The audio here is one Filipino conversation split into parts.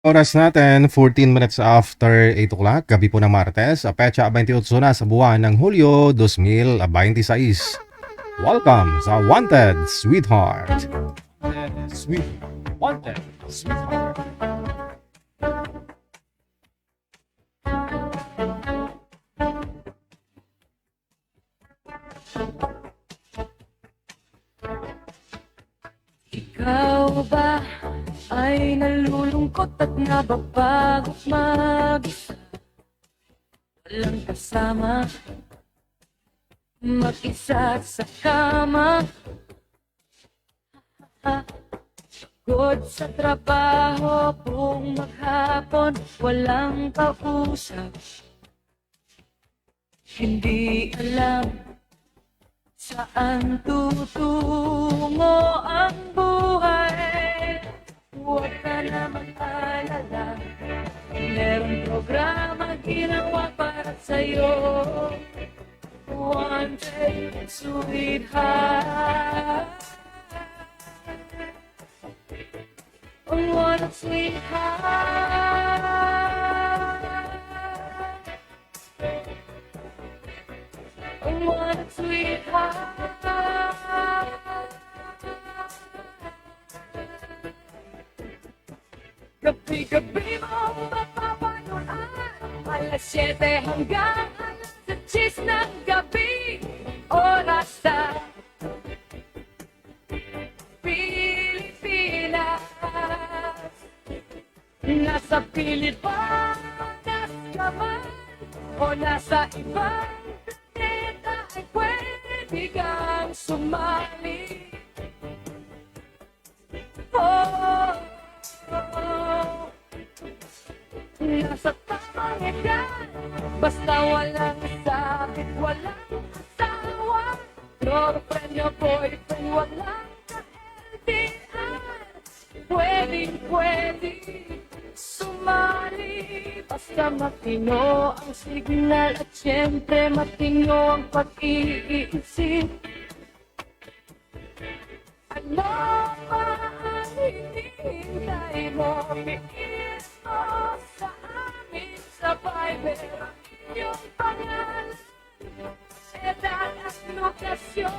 Oras natin, 14 minutes after 8 o'clock, gabi po ng Martes, petsa 28 na sa buwan ng Hulyo 2026. Welcome sa Wanted Sweetheart. Sweet, Wanted Sweetheart. Ikaw ba ay nalulungkot at nababagok mag-isa? Walang kasama, mag-isa sa kama. Pagod sa trabaho, buong maghapon, walang kausap. Hindi alam saan tutungo ang buhay. Huwag ka na mag-alala, merong programa ginawa para sa'yo. Wanted Sweetheart, Wanted Sweetheart, Wanted Sweetheart. Gabi-gabi mo mapapanood, alas 7 hanggang alas 10 ng gabi. Oras sa Pilipinas, nasa Pilipinas ka man o nasa ibang planeta, ay pwede kang sumali. Oh, nasa tamang edad, basta walang sakit, walang asawa, girlfriend o boyfriend, walang ka-LDR, pwede sumali. Basta matino ang signal at syempre matino ang pag-iisip. Ano pa ang hinihintay mo? Biis mo sa amin sa Viber ang inyong pangalan, edad at lokasyon.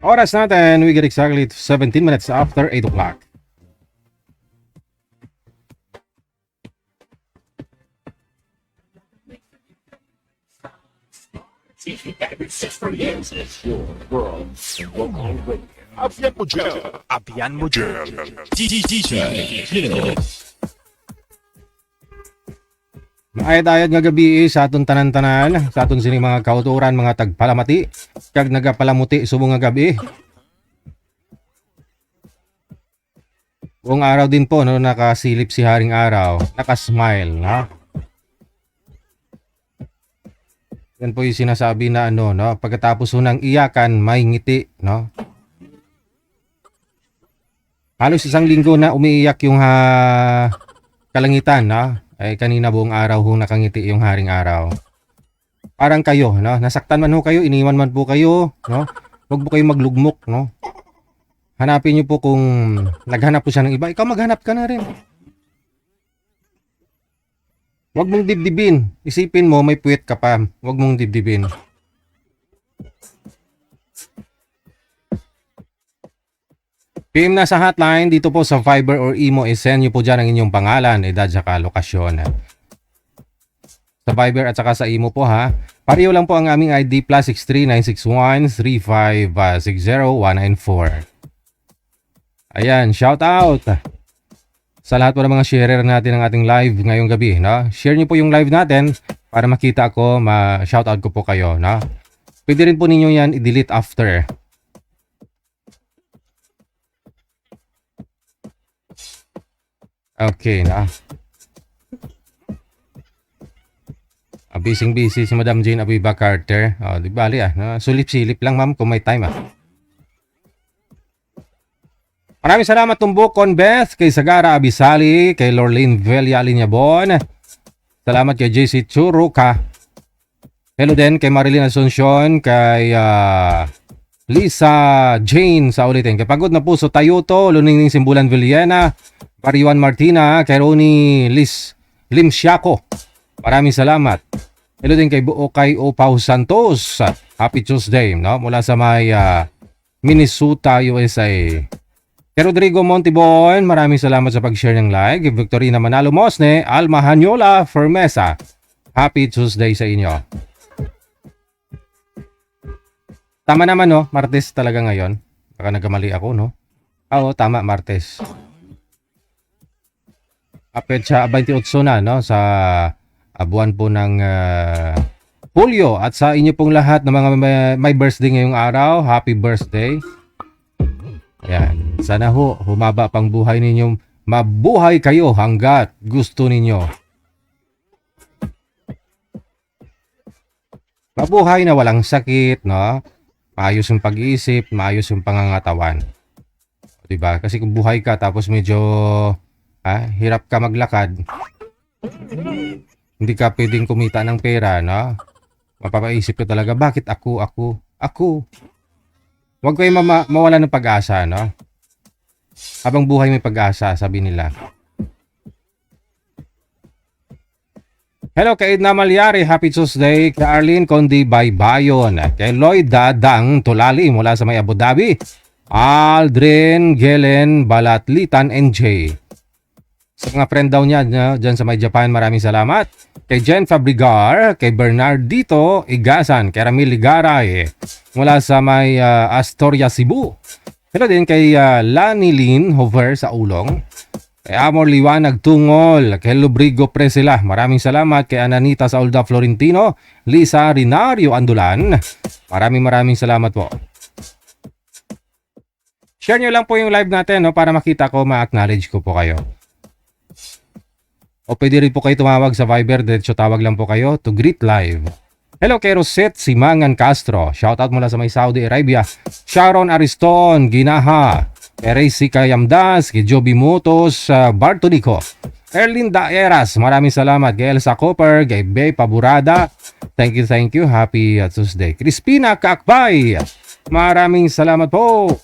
Oras natin, we get exactly 17 minutes after 8 o'clock. Abian mo dyan. DJ Hill. Maayad-ayad nga gabi sa atong tanan-tanan, sa atong sining mga kauturan, mga tagpalamati, kag nagapalamuti subong nga gabi. Buong araw din po, no, nakasilip si Haring Araw, nakasmile, ha? Yan po yung sinasabi na no, pagkatapos unang iyakan, may ngiti, no? Halos isang linggo na umiiyak yung kalangitan, no? Ay kanina buong araw hong nakangiti yung Haring Araw. Parang kayo, no? Nasaktan man ho kayo, iniwan man po kayo, no? Huwag po kayo maglugmok, no? Hanapin niyo po kung naghanap po siya ng iba, ikaw maghanap ka na rin. Huwag mong dibdibin. Isipin mo may puwet ka pa. Huwag mong dibdibin. PM na sa hotline dito po sa Viber or Imo, send nyo po dyan ang inyong pangalan, edad, saka lokasyon. Sa Viber at saka sa Imo po ha. Pareho lang po ang aming ID plus 63961-3560194. Ayan, shout out sa lahat po ng mga sharer natin ng ating live ngayong gabi. No? Share nyo po yung live natin para makita ko, ma-shout out ko po kayo. No? Pwede rin po ninyo yan i-delete after. Okay na. Busy si Madam Jane Abiba Carter. Di bali sulip-silip lang ma'am kung may time Maraming salamat Tumbok Conbeth, kay Sagara Abisali, kay Lorraine Velia Alinyabon. Salamat kay JC Churuka. Hello din kay Marilyn Asuncion, kay Lisa Jane sa ulitin. Kay Pagod na Puso Tayuto, Luningning Simbulan Villena, Pariwan Martina, kay Ronnie Limsiako. Maraming salamat. Hello din kay Buokay Opao Santos. Happy Tuesday, no? Mula sa may Minnesota, USA. Kay Rodrigo Montibon, maraming salamat sa pag-share ng like. Kay Victorina Manalo Mosne, Alma Hanyola Fermesa. Happy Tuesday sa inyo. Tama naman, no? Martes talaga ngayon. Baka nagkamali ako, no? Oo, tama, Martes. Petsa 28 na, no? Sa buwan po ng Hulyo. At sa inyo pong lahat ng mga may birthday ngayong araw, happy birthday. Ayan. Sana humaba pang buhay ninyo. Mabuhay kayo hanggat gusto ninyo. Mabuhay na walang sakit, no? Maayos yung pag-iisip, maayos yung pangangatawan. Diba? Kasi kung buhay ka tapos medyo hirap ka maglakad, hindi ka pwedeng kumita ng pera, no? Mapapaisip ka talaga, bakit ako? Huwag kayo mawala ng pag-asa, no? Habang buhay may pag-asa, sabi nila. Hello kay Edna Malyari, happy Tuesday. Kay Arlene Condi Baybayon. Kay Lloyd Dadang Tulali mula sa may Abu Dhabi. Aldrin Gelen Balatlitan NJ. Sa mga friend daw niya dyan sa may Japan, maraming salamat. Kay Jen Fabrigar, kay Bernardito Igasan, kay Ramil Ligaray mula sa may Astoria, Cebu. Hello din kay Lanilin Hover sa Ulong. Kay Amor Liwanag Tungol, kay Lubrigo Presila, maraming salamat. Kay Ananita Saulda Florentino, Lisa Rinario Andulan, maraming salamat po. Share nyo lang po yung live natin, no, para makita ko, ma-acknowledge ko po kayo. O pwede rin po kayo tumawag sa Viber, diretso tawag lang po kayo to greet live. Hello kay Rosette Simangan Castro, shoutout mula sa may Saudi Arabia. Sharon Ariston Ginaha, kay Racy Kayamdas, kay Joby Motos, Bartolico, Erlinda Eras, maraming salamat. Kay Elsa Cooper, kay Bey Paburada, thank you, happy Tuesday. Crispina Kakbay, maraming salamat po.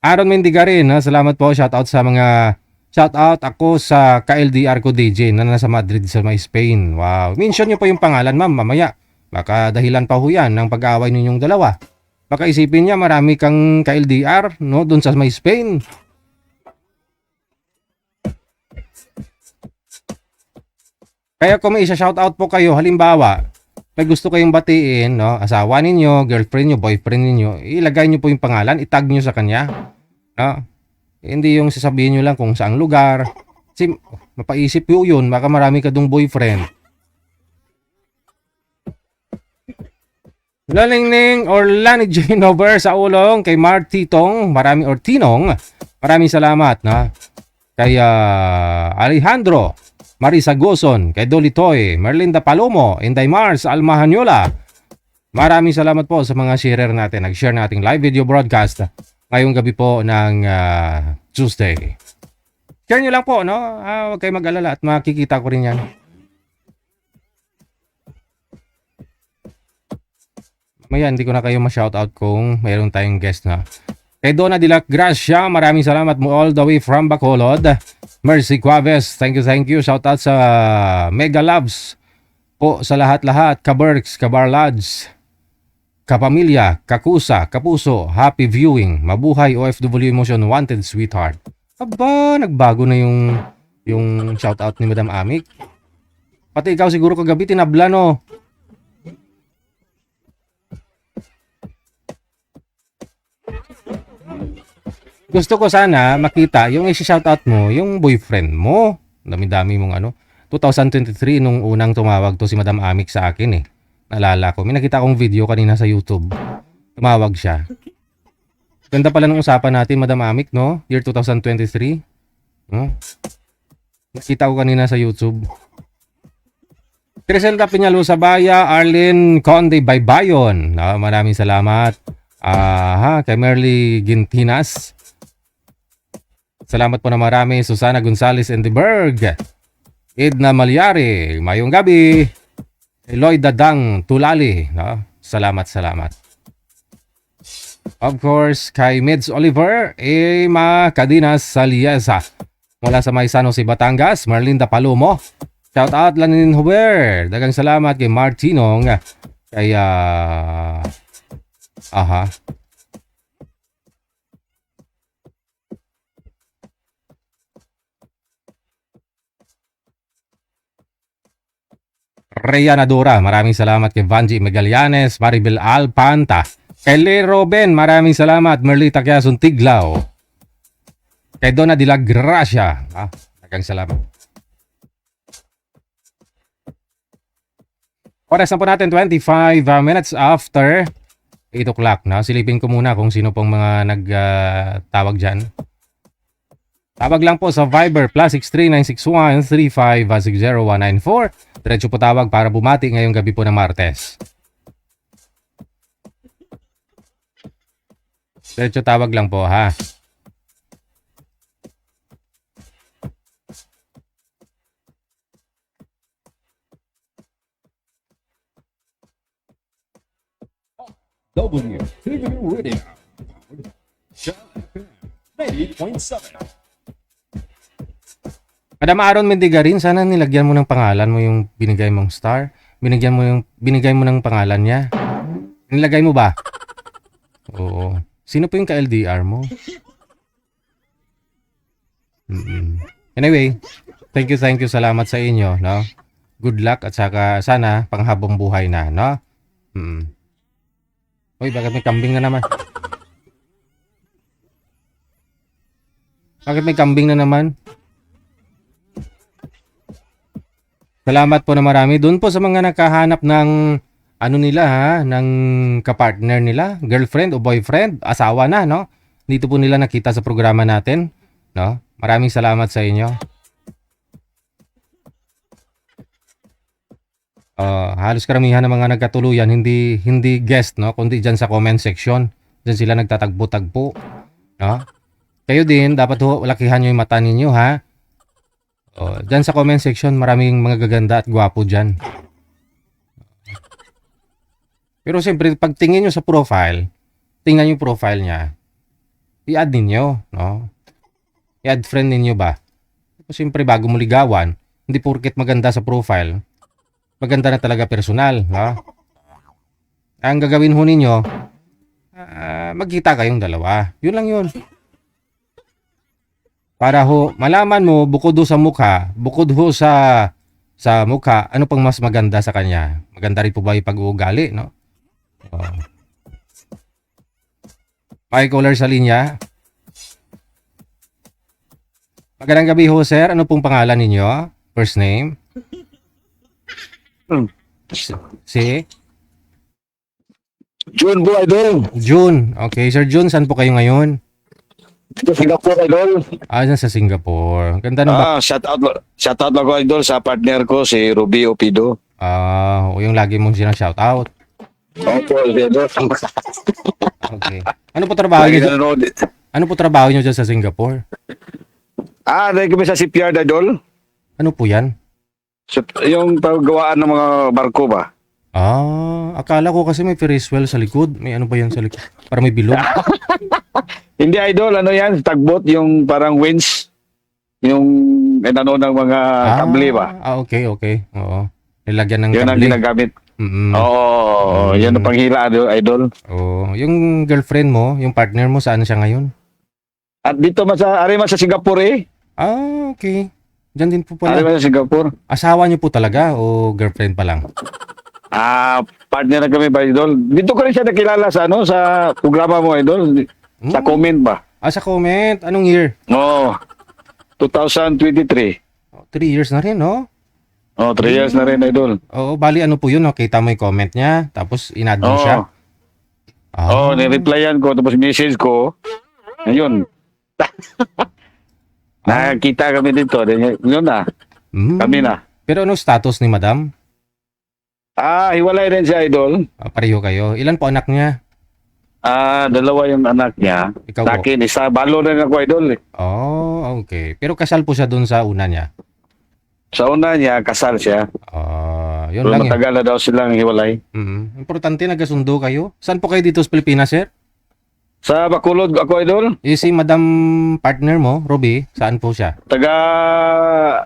Aaron Mendigarin, salamat po, shoutout sa mga shoutout ako sa ka-LDR ko DJ na nasa Madrid sa may Spain. Wow, mention nyo po yung pangalan ma'am mamaya. Baka dahilan pa ho yan ng pag-aaway ninyong dalawa. Baka isipin niya marami kang ka-LDR, no, doon sa may Spain. Kaya kung may isa-shoutout po kayo, halimbawa, may gusto kayong batiin, no, asawa ninyo, girlfriend nyo, boyfriend ninyo, ilagay nyo po yung pangalan, itag nyo sa kanya. No? Hindi yung sasabihin nyo lang kung saang lugar. Kasi mapaisip yun, baka marami ka dong boyfriend. Lalingning or Lani Jane over sa ulong kay Martitong, Tinong, maraming salamat, no? Kay Alejandro Marisa Goson, kay Dolitoy, Merlinda Palomo, Inday Mars, Alma Hanyola. Maraming salamat po sa mga sharer natin. Nag-share nating live video broadcast ngayong gabi po ng Tuesday. Share nyo lang po, no? Huwag kayo mag-alala at makikita ko rin yan. Mamaya hindi ko na kayo ma-shoutout kung mayroon tayong guest na. Kay Donna de la Gracia, maraming salamat mo all the way from Bacolod. Mercy Cuaves, thank you. Shoutout sa Mega Loves po sa lahat-lahat. Kaberks, Kabarlads, Kapamilya, Kakusa, Kapuso, happy viewing. Mabuhay OFW Emotion Wanted Sweetheart. Aba, nagbago na yung shoutout ni Madam Amik. Pati ikaw siguro kagabi tinabla, no? Gusto ko sana makita yung i-shoutout mo, yung boyfriend mo. Dami-dami mong 2023 nung unang tumawag to si Madam Amik sa akin eh. Naalala ko. May nakita akong video kanina sa YouTube. Tumawag siya. Ganda pala ng usapan natin, Madam Amik, no? Year 2023. No? Nakita ko kanina sa YouTube. Criselda Piñalo Sabaya, Arlene Conde Baybayon. Maraming salamat. Kay Merly Gintinas. Salamat po na marami. Susana Gonzales Endeberg. Edna Malyari. Mayong gabi. Eloy Dadang Tulali. No? Salamat. Of course, kay Mids Oliver, Emma Cadinas Saliesa. Mula sa may San Jose, Batangas, Marlinda Palomo. Shout out Lanin Huber. Dagang salamat kay Martinong. Kay, Reyana Dora, maraming salamat kay Vanji Magallanes, Maribel Alpanta. Kay Lee Robin, maraming salamat. Merlita Quezon Tiglao. Kay Donna de la Gracia. Dagang salamat. Oras na po natin, 25 minutes after 8 o'clock. No? Silipin ko muna kung sino pong mga nagtawag dyan. Tawag lang po sa Viber +6396135609194. Diretso po tawag para bumati ngayong gabi po ng Martes. Diretso tawag lang po, ha. W TV Radio. Channel 8.7. Madam Aaron Mendigarin, sana nilagyan mo ng pangalan mo yung binigay mong star. Binigay mo ng pangalan niya. Nilagay mo ba? Oo. Sino po yung ka-LDR mo? Anyway, thank you. Salamat sa inyo, no? Good luck at saka sana panghabang buhay na, no? Uy, bakit may kambing na naman? Salamat po na marami. Doon po sa mga nakahanap ng ano nila, ha, ng kapartner nila, girlfriend o boyfriend, asawa na, no? Dito po nila nakita sa programa natin, no? Maraming salamat sa inyo. Halos karamihan ng mga nagkatuluyan hindi guest, no, kundi diyan sa comment section. Diyan sila nagtatagpo-tagpo, no? Kayo din dapat lakihan niyo yung mata ninyo, ha. Diyan sa comment section maraming mga gaganda at gwapo diyan. Pero siyempre, pag tingin nyo sa profile, tingnan yung profile niya, i-add ninyo, no? I-add friend ninyo ba? Siyempre, bago mo ligawan, hindi porket maganda sa profile, maganda na talaga personal, no? Ang gagawin ho ninyo, magkita kayong dalawa. Yun lang yun. Para ho, malaman mo, bukod ho sa mukha, ano pang mas maganda sa kanya? Maganda rin po ba yung pag-uugali, no? May caller sa linya. Magandang gabi ho, sir. Ano pong pangalan ninyo? First name? Si? June po, idol. June. Okay, Sir June, saan po kayo ngayon? Sa Singapore, idol. Dyan sa Singapore. Ganda ng Shout out lang ko, idol, sa partner ko, si Ruby Opido. Yung lagi mong shout out. Opo, idol. Okay. Ano po trabaho niyo dyan sa Singapore? Dahil kami sa CPR, idol. Ano po yan? Yung paggawaan ng mga barko ba? Akala ko kasi may Ferris wheel sa likod. May ano ba yan sa likod? Para may bilog. Hindi, idol. Ano yan? Tagboat, yung parang winch. Yung ng mga kable ba? Okay. Oo. Nilagyan ng yun ang kable. ginagamit. Oo, yan ang panghila, idol. Yung girlfriend mo, yung partner mo, saan siya ngayon? At dito sa Singapore eh. Okay. Diyan din po pala. Sa Singapore. Asawa niyo po talaga o girlfriend pa lang? Partner na kami ba, idol? Dito ko rin siya nakilala sa programa mo, idol. Sa comment ba? Sa comment. Anong year? 2023. 3 years na rin, no? 3 years na rin, idol. Bali ano po yun, no? Kita mo yung comment niya, tapos in-add mo siya. Oh, nireplyan ko, tapos message ko. Ayun. Nakakita kami dito. Yun na. Kami na. Pero ano status ni madam? Hiwalay rin si Idol. Pareho kayo. Ilan po anak niya? Dalawa yung anak niya. Ikaw Sa po? akin, isa. Balo rin ako, Idol. Oh, okay. Pero kasal po siya dun sa una niya. Sa una niya, kasal siya. Yun Pero lang yun. matagal na daw silang hiwalay. Importante nagkasundo kayo. Saan po kayo dito sa Pilipinas, sir? Sa Bacolod ako, Idol. Si madam partner mo, Ruby, saan po siya? Taga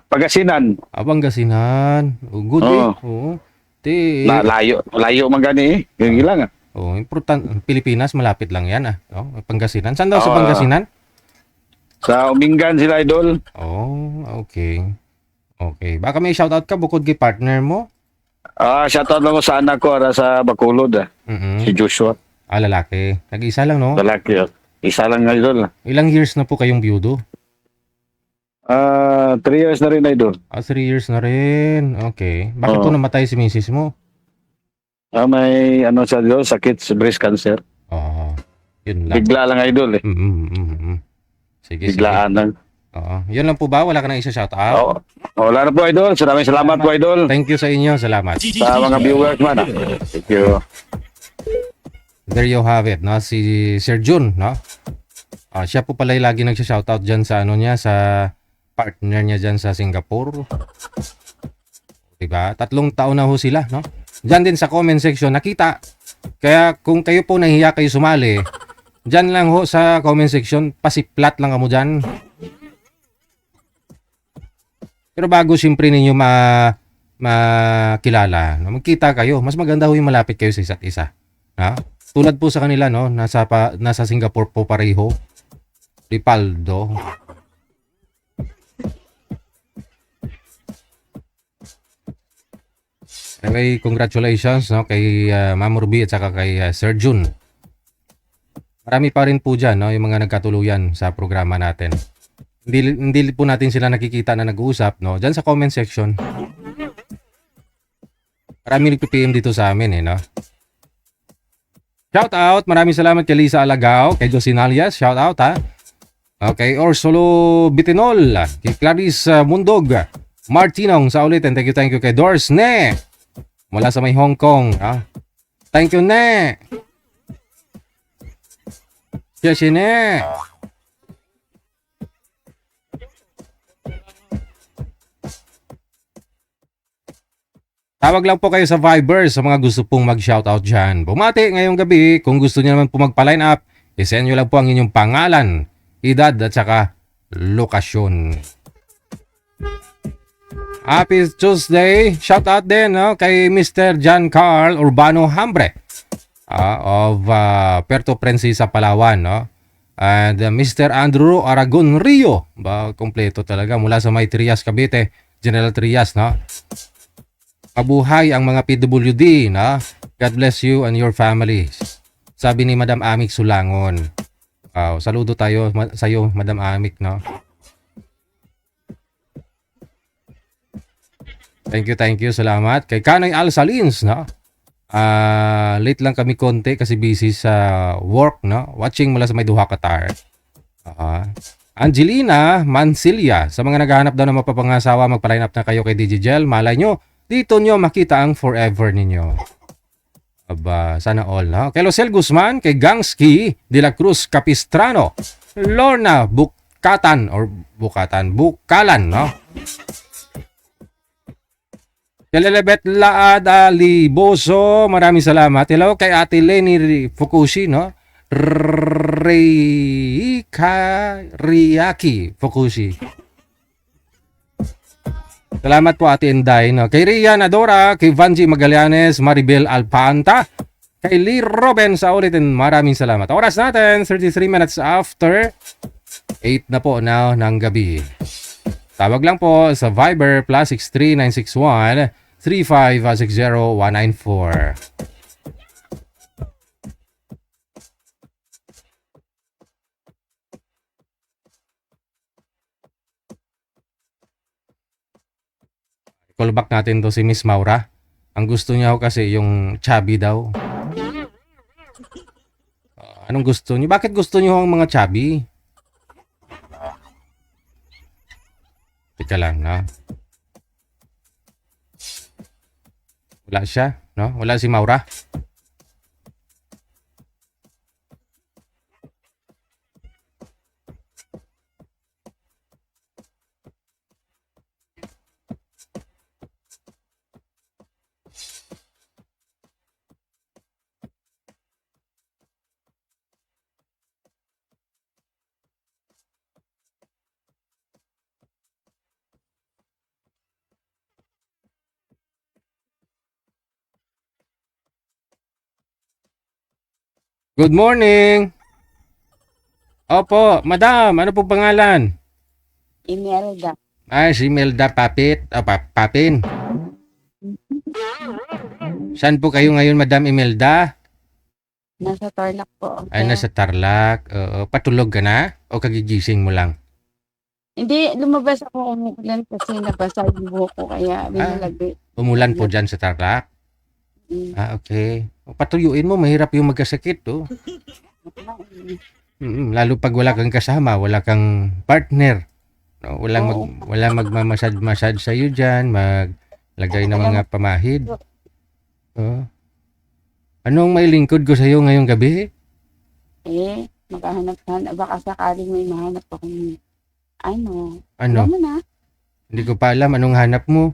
Pagasinan. Pangasinan. Good Oo. eh. Oo. Layo. Layo man gani eh. Yung ilang. Pilipinas, malapit lang yan. Pangasinan. Saan daw sa Ah. Pangasinan? Sa Umingan sila, Idol. Oh, okay. Okay. Baka may shoutout ka bukod kay partner mo? Shoutout lang ko sa anak ko sa Bacolod. Si Joshua. Lalaki. Nag-isa lang, no? Lalaki. Isa lang, Idol. Ilang years na po kayong byudo? 3 years na rin, Idol. 3 years na rin. Okay. Bakit po Oo. namatay si misis mo? May siya, Idol, sakit sa breast cancer. Yun lang. Bigla lang, Idol. Sige, Biglaan lang. Yun lang po ba? Wala ka nang isa shoutout? Wala na po, Idol. Maraming salamat po, Idol. Thank you sa inyo. Salamat. Sa mga viewers man. Thank you. There you have it, no? Si Sir Jun, no? Siya po pala yung lagi nagsha-shoutout dyan sa sa partner niya dyan sa Singapore. Diba? 3 taon na ho sila, no? Dyan din sa comment section, nakita. Kaya kung kayo po nahiya kayo sumali, dyan lang ho sa comment section, pasiplat lang kamo dyan. Pero bago siyempre ninyo makilala, no? Magkita kayo, mas maganda ho yung malapit kayo sa isa't isa. Ha? Tulad po sa kanila, no? Nasa Singapore po pareho. Ripaldo. Anyway, congratulations, no? Kay Ma'am Ruby at saka kay Sir Jun. Marami pa rin po dyan, no? Yung mga nagkatuluyan sa programa natin. Hindi po natin sila nakikita na nag-uusap, no? Dyan sa comment section. Marami nagpipm dito sa amin, no? Shout out, maraming salamat kay Lisa Alagao, kay Josinalias, shout out ha. Okay, Orsulo Bitinol, kay Clarice Mundog, Martinong sa ulitin, thank you kay Doris Ne, mula sa may Hong Kong. Thank you Ne. Siya Ne. Tawag lang po kayo sa Viber sa mga gusto pong mag-shoutout dyan. Bumati ngayong gabi. Kung gusto niyo naman po magpa-line up, isend nyo lang po ang inyong pangalan, edad at saka lokasyon. Happy Tuesday. Shoutout din kay Mr. John Carl Urbano Hambre of Puerto Princesa, Palawan. And Mr. Andrew Aragon Rio. Kompleto talaga mula sa may Trias, Cavite. General Trias, no? Mabuhay ang mga PWD, no? God bless you and your families. Sabi ni Madam Amik Sulangon. Saludo tayo sa iyo, Madam Amik, no? Thank you. Salamat. Kay Kanay Al Salins, no? Late lang kami konti kasi busy sa work, no? Watching mula sa may Duha, Qatar. Angelina Mancilia, sa mga naghahanap daw ng mapapangasawa, magpa-line up na kayo kay DJ Gel. Malay nyo, dito nyo makita ang forever ninyo. Sana all, no? Kay Losel Guzman, kay Gangski de la Cruz Capistrano, Lorna Bukalan, no? Kay Lelebet Laad Liboso, maraming salamat. Hello kay Ate Leni Fukushi, no? Riaki Fukushi. Salamat po Ate Inday, no? Kay Rian Adora, kay Vanji Magallanes, Maribel Alpanta, kay Lee Robin sa ulitin, maraming salamat. Oras natin, 33 minutes after 8 na po now ng gabi. Tawag lang po sa Viber +63 961 3560 194. Call back natin to si Miss Maura. Ang gusto niya ho kasi yung chubby daw. Anong gusto niyo? Bakit gusto niyo ang mga chubby? Teka lang, no? Wala siya, no? Wala si Maura. Good morning! Opo, madam, ano po pangalan? Imelda. Si Melda Papit, Papin. Saan po kayo ngayon, Madam Imelda? Nasa Tarlac po. Ay, nasa Tarlac. Patulog ka na? O kagigising mo lang? Hindi, lumabas ako umulan kasi nabasa yung buhok ko kaya binalagay. Umulan po dyan sa Tarlac? Mm. Okay. Patuyuin mo, mahirap yung magkasakit, oh. Lalo pag wala kang kasama, wala kang partner. No, walang magmamasad-masad sa iyo diyan, maglagay ng mga pamahid. Oh. Anong may lingkod ko sa iyo ngayong gabi? Maghahanap-hanap. Baka sakaling may mahanap akong Ano? alam mo na, Hindi ko pa alam anong hanap mo.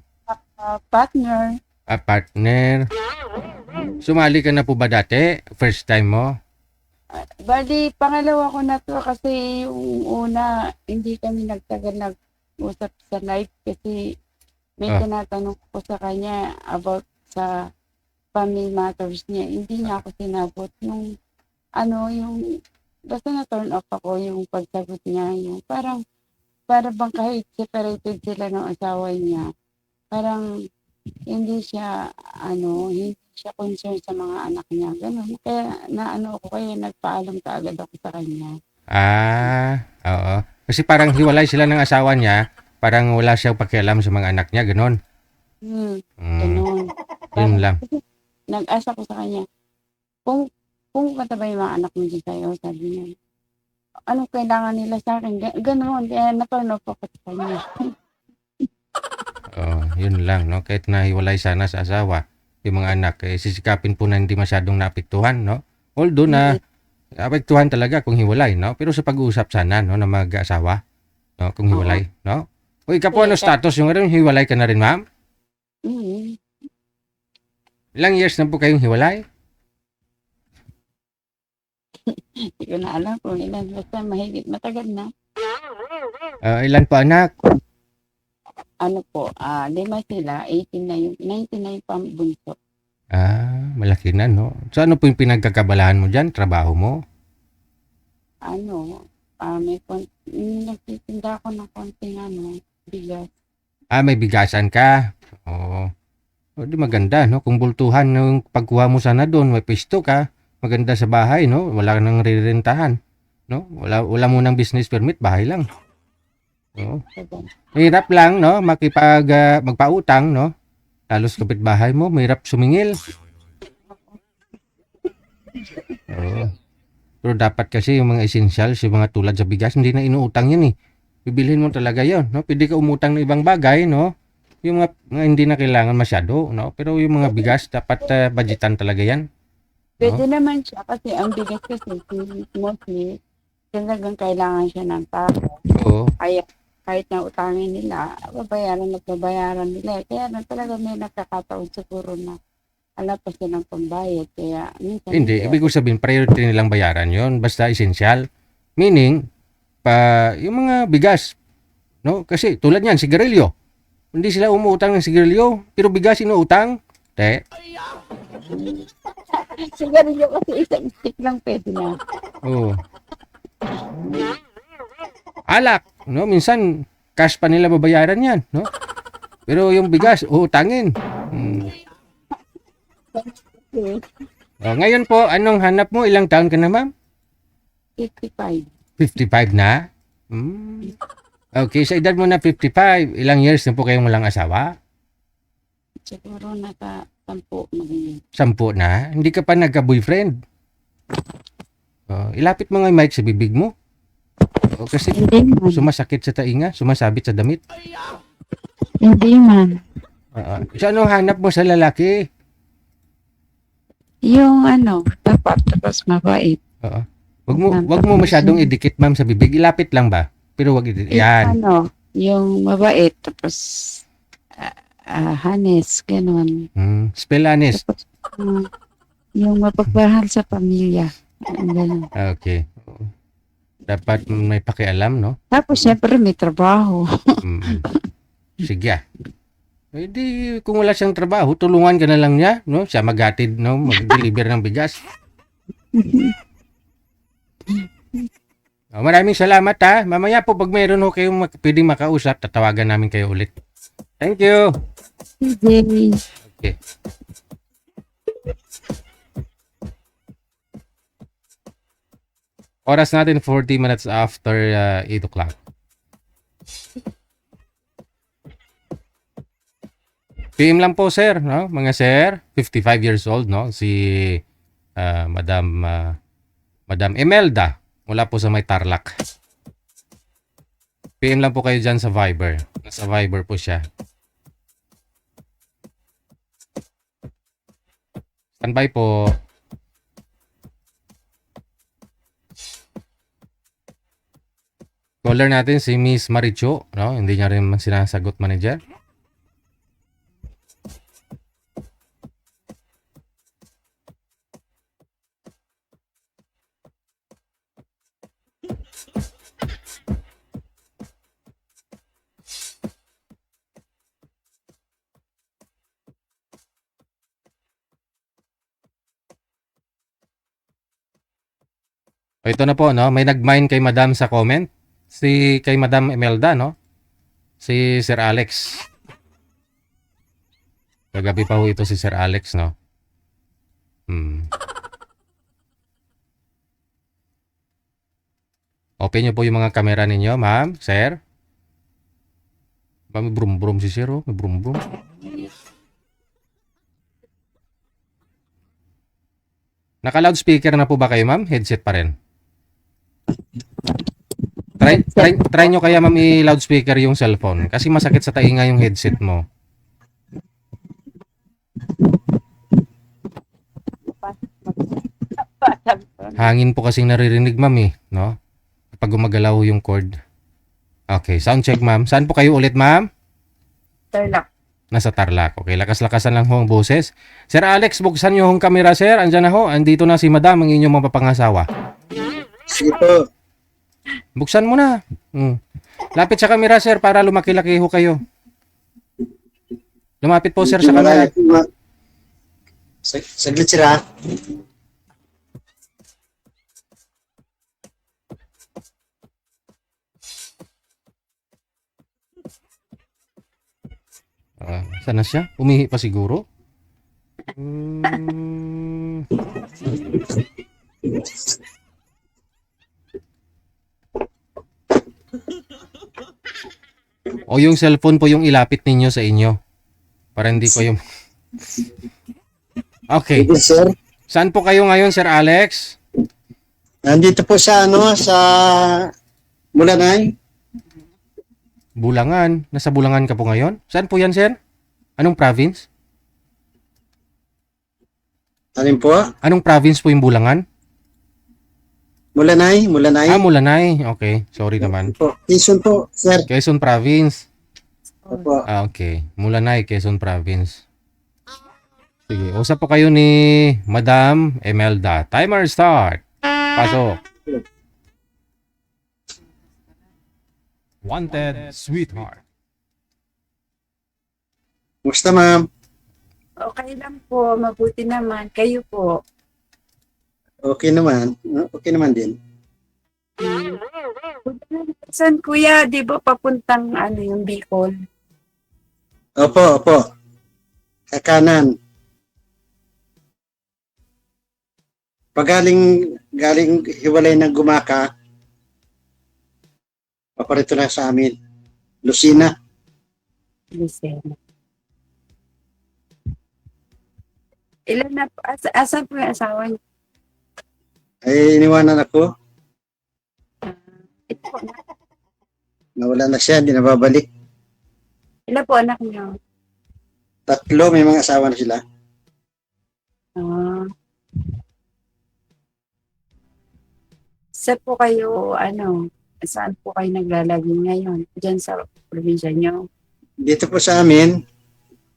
partner. Partner. Sumali ka na po ba dati? First time mo? Bali, pangalawa ko na to kasi yung una, hindi kami nagtagal nag-usap sa live kasi may tinatanong ko sa kanya about sa family matters niya. Hindi niya ako sinabot yung basta na-turn off ako yung pagsagot niya. Yung para bang kahit separated sila ng asawa niya, parang hindi siya concerned sa mga anak niya. Ganun. Kaya kaya nagpaalam kaagad ako sa kanya. Oo. Kasi parang hiwalay sila ng asawa niya, parang wala siyang pakialam sa mga anak niya, ganon. Ganun. Yun lang. Kasi nag-asa ko sa kanya, kung katabay yung mga anak mo dyan sa'yo, sabi niya, anong kailangan nila sa akin? Ganun. Kaya na-turn off ako sa kanya. Yun lang, no? Kahit nahiwalay sana sa asawa, yung mga anak, sisikapin po na hindi masyadong naapektuhan, no? Although na apektuhan talaga kung hiwalay, no? Pero sa pag-uusap sana, no, na mag-asawa, no, kung hiwalay, no? O ikaw po, ano status yung hiwalay ka na rin, ma'am? Ilang years na po kayong hiwalay? Hindi ko na alam kung ilan. Basta mahigit matagal na. Ilan po anak? Lima sila. 18 na yung, 19 na yung pambunso. Malaki na, no? So ano po yung pinagkakabalahan mo dyan? Trabaho mo? Nagtitinda ako ng konting bigas. May bigasan ka? Oo. Di maganda, no? Kung bultuhan ng pagkuha mo sana doon, may pisto ka, maganda sa bahay, no? Wala nang rirentahan, no? Wala mo ng business permit, bahay lang. Oo. Mahirap lang, no? Magpautang, no? Halos kapitbahay mo, mahirap sumingil. Oo. Pero dapat kasi yung mga essentials, yung mga tulad sa bigas, hindi na inuutang yan eh. Bibilhin mo talaga yon, no? Pwede ka umutang ng ibang bagay, no? Yung mga hindi na kailangan masyado, no? Pero yung mga bigas, dapat budgetan talaga yan. Pwede naman siya kasi ang bigas kasi mostly talagang kailangan siya ng tao. Oo. Kaya kahit na utangin nila, babayaran nila. Kaya na talaga may nakakataon siguro na ala pa silang pambayad. Kaya minsan Hindi, ibig ko sabihin, priority nilang bayaran yon, basta essential. Meaning, yung mga bigas, no? Kasi tulad niyan, sigarilyo. Hindi sila umuutang ng sigarilyo, pero bigas inuutang. sigarilyo kasi isang stick lang pwede na. Oo. Alak, no? Minsan, cash pa nila babayaran yan, no? Pero yung bigas, uutangin. Ngayon po, anong hanap mo? Ilang taon ka na, ma'am? 55. 55 na? Okay, sa edad mo na 55, ilang years na po kayong walang asawa? Siguro nasa 10 magiging. 10 na? Hindi ka pa nagka-boyfriend? Ilapit mo nga yung mic sa bibig mo. O, kasi Hindi man. sumasakit sa tainga, sumasabit sa damit. Hindi man. So, anong hanap mo sa lalaki? Yung ano, tapat tapos mabait. Oo. Wag mo masyadong idikit, ma'am, sa bibig. Ilapit lang ba? Pero wag idikit. Yan. Ano, yung mabait tapos hanes, ganun. Spell honest. Tapos, yung mapagmahal sa pamilya. Ganun. Okay. Dapat may pakialam, no? Tapos, syempre, may trabaho. Sige ah. Eh di, kung wala siyang trabaho, tulungan ka na lang niya, no? Siya maghatid, no? Mag-deliver ng bigas. Maraming salamat ha. Mamaya po pag mayroon ho kayong pwedeng makausap, tatawagan namin kayo ulit. Thank you. Sige. Okay. Oras natin 40 minutes after 8 o'clock. PM lang po sir, no? Mga sir, 55 years old, no? Si Madam Imelda mula po sa may Tarlac. PM lang po kayo dyan sa Viber. Nasa Viber po siya. Standby po. Caller natin si Miss Maricho, no? Hindi niya rin sinasagot manager. O ito na po, no? May nag-mine kay Madam sa comment. Kay Madam Imelda, no? Si Sir Alex. Kagabi pa ho ito si Sir Alex, no? Open nyo po yung mga kamera ninyo, ma'am, sir. May brum-brum si Sir, oh. May brum-brum. Naka-loudspeaker na po ba kayo, ma'am? Headset pa rin. Try nyo kaya, ma'am, i-loudspeaker yung cellphone. Kasi masakit sa tainga yung headset mo. Hangin po kasing naririnig, ma'am, eh. No? Pag gumagalaw yung cord. Okay, sound check, ma'am. Saan po kayo ulit, ma'am? Tarlac. Nasa Tarlac. Okay, lakas-lakasan lang ho ang boses. Sir Alex, buksan nyo hong kamera, sir. Andyan na ho. Andito na si Madam, ang inyong mapapangasawa. Sige po. Buksan mo na. Lapit sa kamera, sir, para lumaki-laki ho kayo. Lumapit po, sir, sa kamera. Saglit sila. Saan na siya? Umihi pa siguro? O yung cellphone po yung ilapit ninyo sa inyo. Para hindi ko yung... Okay. Yes, sir. Saan po kayo ngayon, Sir Alex? Nandito po sa sa Mulanay. Bulangan. Nasa Bulangan ka po ngayon? Saan po yan, sir? Anong province? Alin po? Anong province po yung Bulangan? Mulanay. Mulanay. Mulanay. Okay. Sorry naman. Po. Quezon po, sir. Quezon Province. Opo. Okay. Mulanay, Quezon Province. Sige. Usap po kayo ni Madam Imelda. Timer start. Pasok. Wanted Sweetheart. Musta, ma'am? Okay lang po, mabuti naman. Kayo po. Okay naman. Okay naman din. Saan kuya, di ba papuntang yung Bicol? Opo, opo. Kakanan. Pag galing hiwalay ng Gumaka, paparito na sa amin. Lucina. Lucena. Ilan na po? Asan po yung asawa niyo? Ay, iniwanan ako. Ito po, anak. Nawala na siya, hindi na babalik. Ilan po anak niyo? 3, may mga asawa na sila. Ah. Saan po kayo, saan po kayo naglalagay ngayon? Diyan sa probinsya niyo? Dito po sa amin,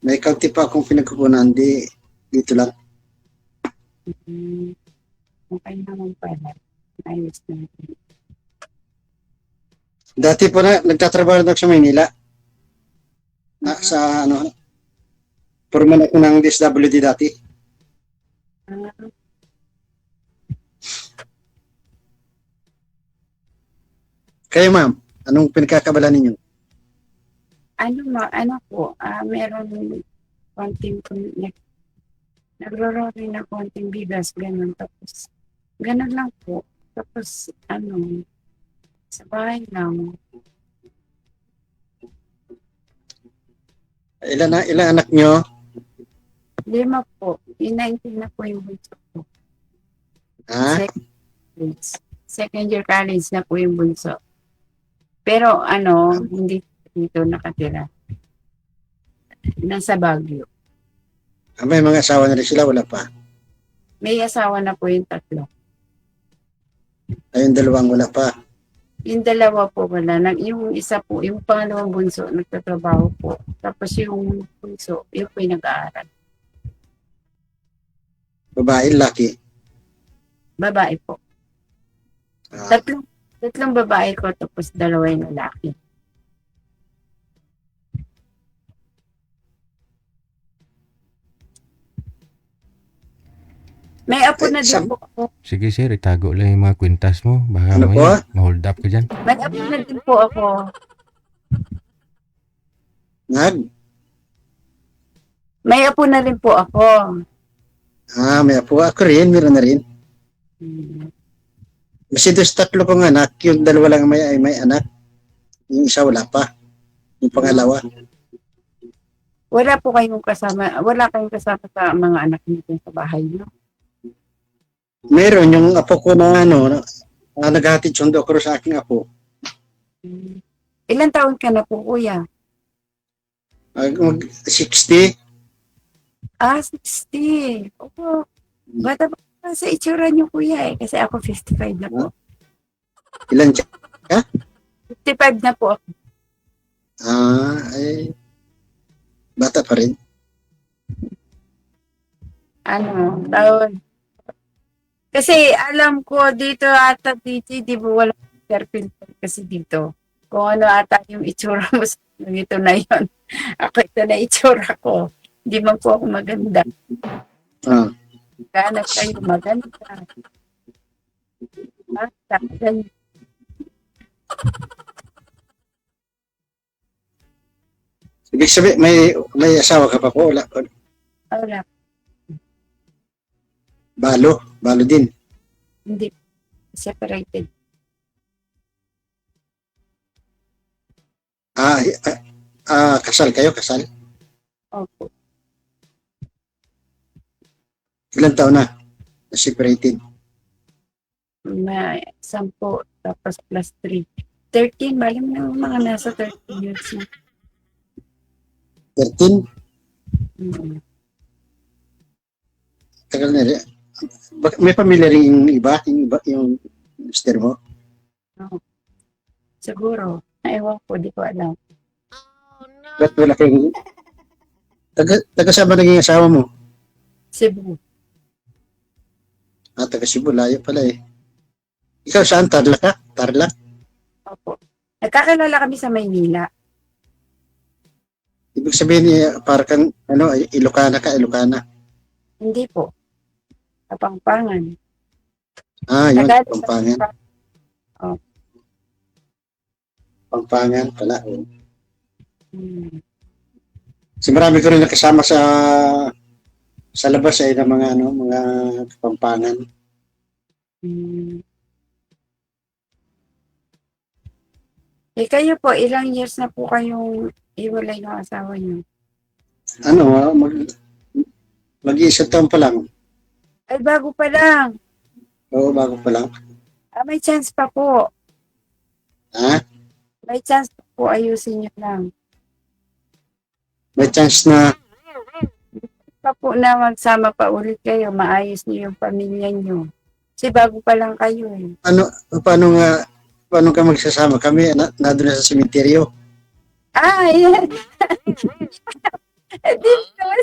may kaunti pa akong pinagkukunan. Dito lang. Hmm. Okay naman pala. Ayos na. Dati po nagtatrabaho na ako sa Maynila. Sa Foreman ako ng DSWD dati. Ah, Kayo ma'am, anong pinagkakabalan ninyo? ano po, meron konting, nagro-roll na konting bigas, ganun. Tapos, ganun lang po. Tapos, sa bahay lang. Ilan anak nyo? 5 po. Yung 19 na po yung bunso ko. Ha? Second year college na po yung bunso. Pero hindi dito nakatira. Nasa Baguio. May mga asawa na rin sila, wala pa. May asawa na po yung 3. Ayun, 2 wala pa. Yung 2 po wala. Yung isa po, yung pangalawang bunso, nagtatrabaho po. Tapos yung bunso, yung po yung nag-aaral. Babae, laki. Babae po. Ah, Tatlong babae ko, tapos 2 yung lalaki. May apo na din po ako. Sige sir, itago lang yung mga kwintas mo. Baka Ano po? ma-hold up ka dyan. May apo na din po ako. nag? May apo na rin po ako. May apo. Ako rin, meron na rin. Hmm. Kasi doon sa 3 kong anak, yung 2 lang may anak. Yung isa wala pa. Yung pangalawa. Wala kayong kasama sa mga anak niyo sa bahay niyo? Meron yung apo ko na naghahatid sundo ako sa aking apo. Hmm. Ilan taon ka na po, kuya? 60. 60. Opo. Bata pa sa itsura niyo, kuya, Kasi ako 55 na po. Ilan siya? 55 na po ako. Ay, bata pa rin. Taon. Kasi alam ko dito ata dito, di ba wala filter kasi dito. Kung ano ata yung itsura mo sa ito na yun. Ako ito na itsura ko. Hindi man po ako maganda. Ah. Kaya kayo maganda. Ganyan. Ibig sabihin, may asawa ka pa po? Wala. Wala. Balo din. Hindi. Separated. Kasal kayo? Kasal? Opo. Ilan taon na? Separated. May 10 tapos plus 3. 13. Bali mo na mga nasa 13 years na. 13? Mm. Tagal na rin. May pamilya rin yung iba? Yung mister mo? Siguro. Ewan ko, di ko alam. Ba't wala kayong... Taga saan ba naging asawa mo? Cebu. Taga Cebu. Layo pala eh. Ikaw saan? Tarlac ka? Tarlac? Opo. Nagkakilala kami sa Maynila. Ibig sabihin, para kang, Ilocana ka, Ilocana. Hindi po. Kapangpangan. Yun, Tagalog. Pampangan. Oh. Pampangan pala. Hmm. Kasi marami ko rin nakasama sa labas ng mga Pampangan. Hmm. Kayo po, ilang years na po kayong iwalay ng asawa niyo? Mag-iisang taon pa lang. Ay, bago pa lang. Oo, bago pa lang. May chance pa po. Ha? May chance pa po. Ayusin niyo lang. May chance na Pa po na magsama pa ulit kayo. Maayos niyo yung pamilya niyo. Kasi bago pa lang kayo eh. paano paano ka magsasama? Kami doon na sa sementeryo. Yan. Di mo naman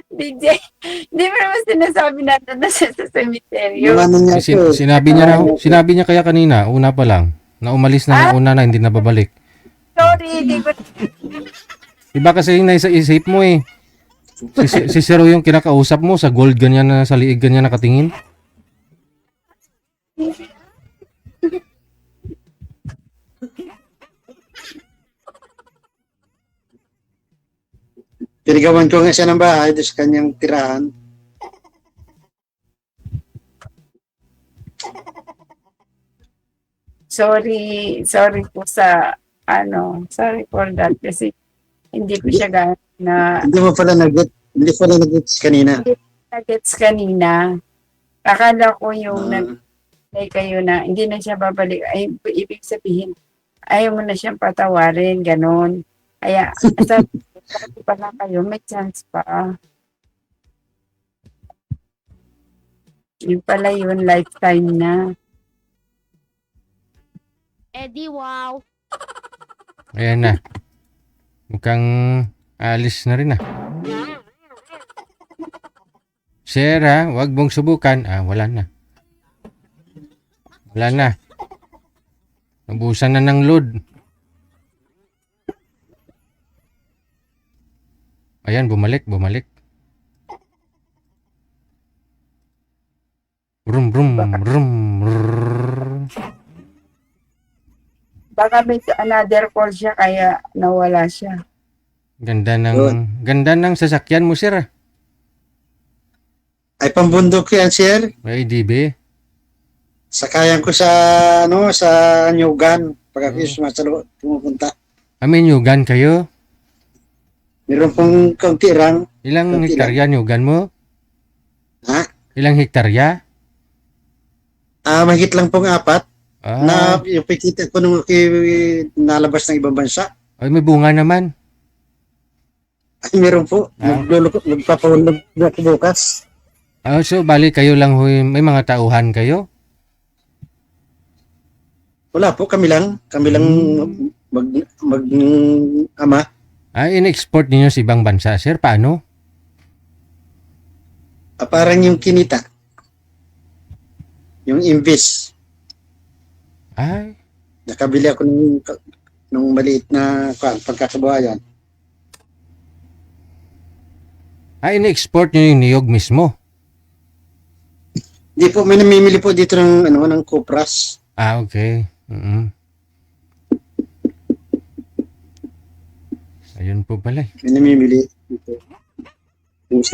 DJ, di mo naman sinasabi natin na siya sa cemeteryo. Yung ano niya po, Sinabi niya kaya kanina, una pa lang, na umalis na ng una na hindi na babalik. Sorry, di ko. Iba kasi yung nasa isip mo eh. Si Zero yung kinakausap mo sa gold ganyan na sa liig ganyan nakatingin. pinigawan ko nga siya ng bahay doon sa kanyang tirahan. Sorry po sa, sorry for that kasi hindi ko siya na Hindi pala nag-gets kanina. gets kanina. Akala ko yung Ah, nag kayo na hindi na siya babalik. Ay, ibig sabihin, ayaw mo na siyang patawarin, ganon. Kaya, sabi pa lang kayo, may chance pa. Yung pala yun, lifetime na. Eddie, wow. Ayan na. Mukhang alis na rin ah. Sarah, wag mong subukan. Wala na. Wala na. Nabusan na ng load. Ayan, bumalik. Brum, brum, brum, brrrr. Baka may another call siya kaya nawala siya. Ganda ng sasakyan mo, sir. ay pambundok yan, sir. May DB. Sakayan ko sa sa Nyugan pag ako pumupunta. May nyugan kayo? Meron pong kaunti lang. Ilang Konti hektarya nyugan mo? Ha? Ilang hektarya? Mahigit lang pong 4 na Ah, yung pikita ko nung nalabas ng ibang bansa. ay may bunga naman. Ay, meron po. Ah. Magpapahulog na ako bukas. So bali kayo lang may mga tauhan kayo? Wala po, kami lang. Kami lang ama. In-export ninyo sa ibang bansa, sir. Paano? Parang yung kinita. Yung invest. Ay, Nakabili ako nung maliit na pagkakabuhayan. in-export nyo yung niyog mismo. Hindi po, may namimili po dito ng Cupras. Okay. Ayun po pala eh. May namimili dito. Kung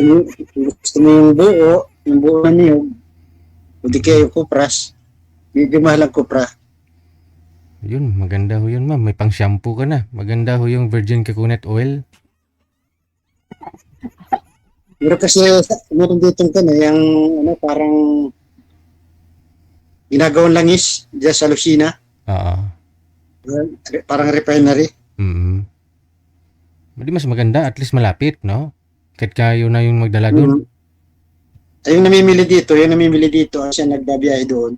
gusto mo yung buo na niyog, o di kaya yung Cupras, medyo mahal ang Cupra. Yun, maganda ho yun, ma'am. May pang shampoo ka na. Maganda ho yung virgin coconut oil. Pero kasi meron dito yung parang ginagawang langis dyan sa Lucina. Oo. Parang refinery. Hindi mas maganda, at least malapit, no? Kahit kayo na yung magdala doon. Ay, yung namimili dito, siya nagbabiyahe doon.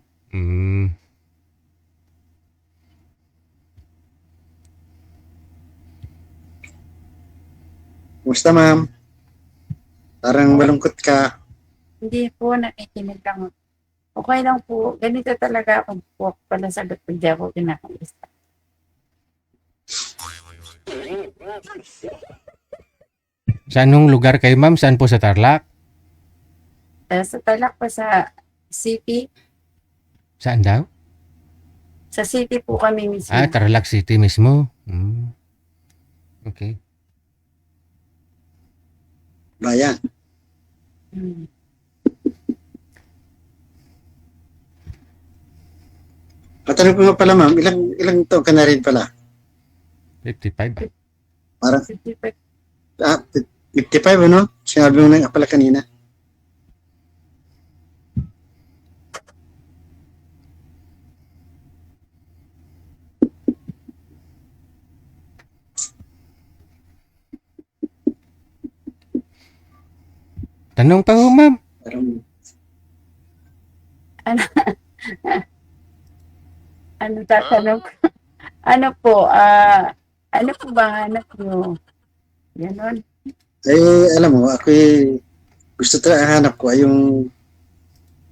Kumusta, ma'am? Parang malungkot ka. Hindi po, nakikinig lang. Okay lang po. Ganito talaga ako po pala sagot pag di ako kinakamusta. Sa anong lugar kayo, ma'am? Saan po sa Tarlac? Sa talak pa sa city. Saan daw? Sa city po kami mismo. Tarlac City mismo. Okay. Bayan. Hmm. Patanong ko nga pala, ma'am, ilang taon ka na rin pala? 55. Parang 55. 55, ano? Sinabi mo na nga pala kanina. Tanong pa ho, ma'am. Parang, Ano tatanong ko? Ano po, ano po ba hanap nyo? Ganon. alam mo, ako gusto talaga hanap ko ay yung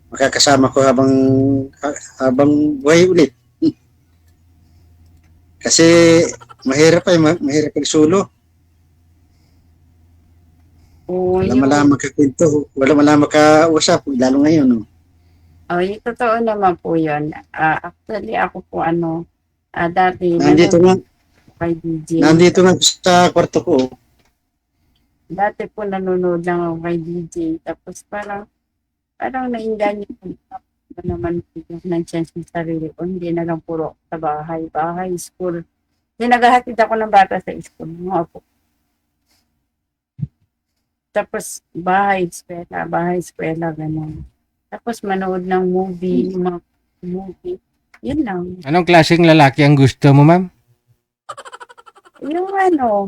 makakasama ko habang buhay ulit. Kasi mahirap mahirap pag solo. Oo, Wala yun. malaman ka kwento, wala malaman ka usap, lalo ngayon. No? Oh, yung totoo naman po yun. Actually, ako po dati Nandito nga, kay DJ. nandito nga sa kwarto ko. Dati po nanonood lang ako kay DJ. Tapos parang nainganyo ko naman bigyan ng chance ng sarili ko. Hindi na lang puro sa bahay, school. Hindi naghahatid ako ng bata sa school. Mga po. Tapos bahay, eskwela, ganun. Tapos manood ng movie, mga movie. Yun lang. Anong klaseng lalaki ang gusto mo, ma'am? Yung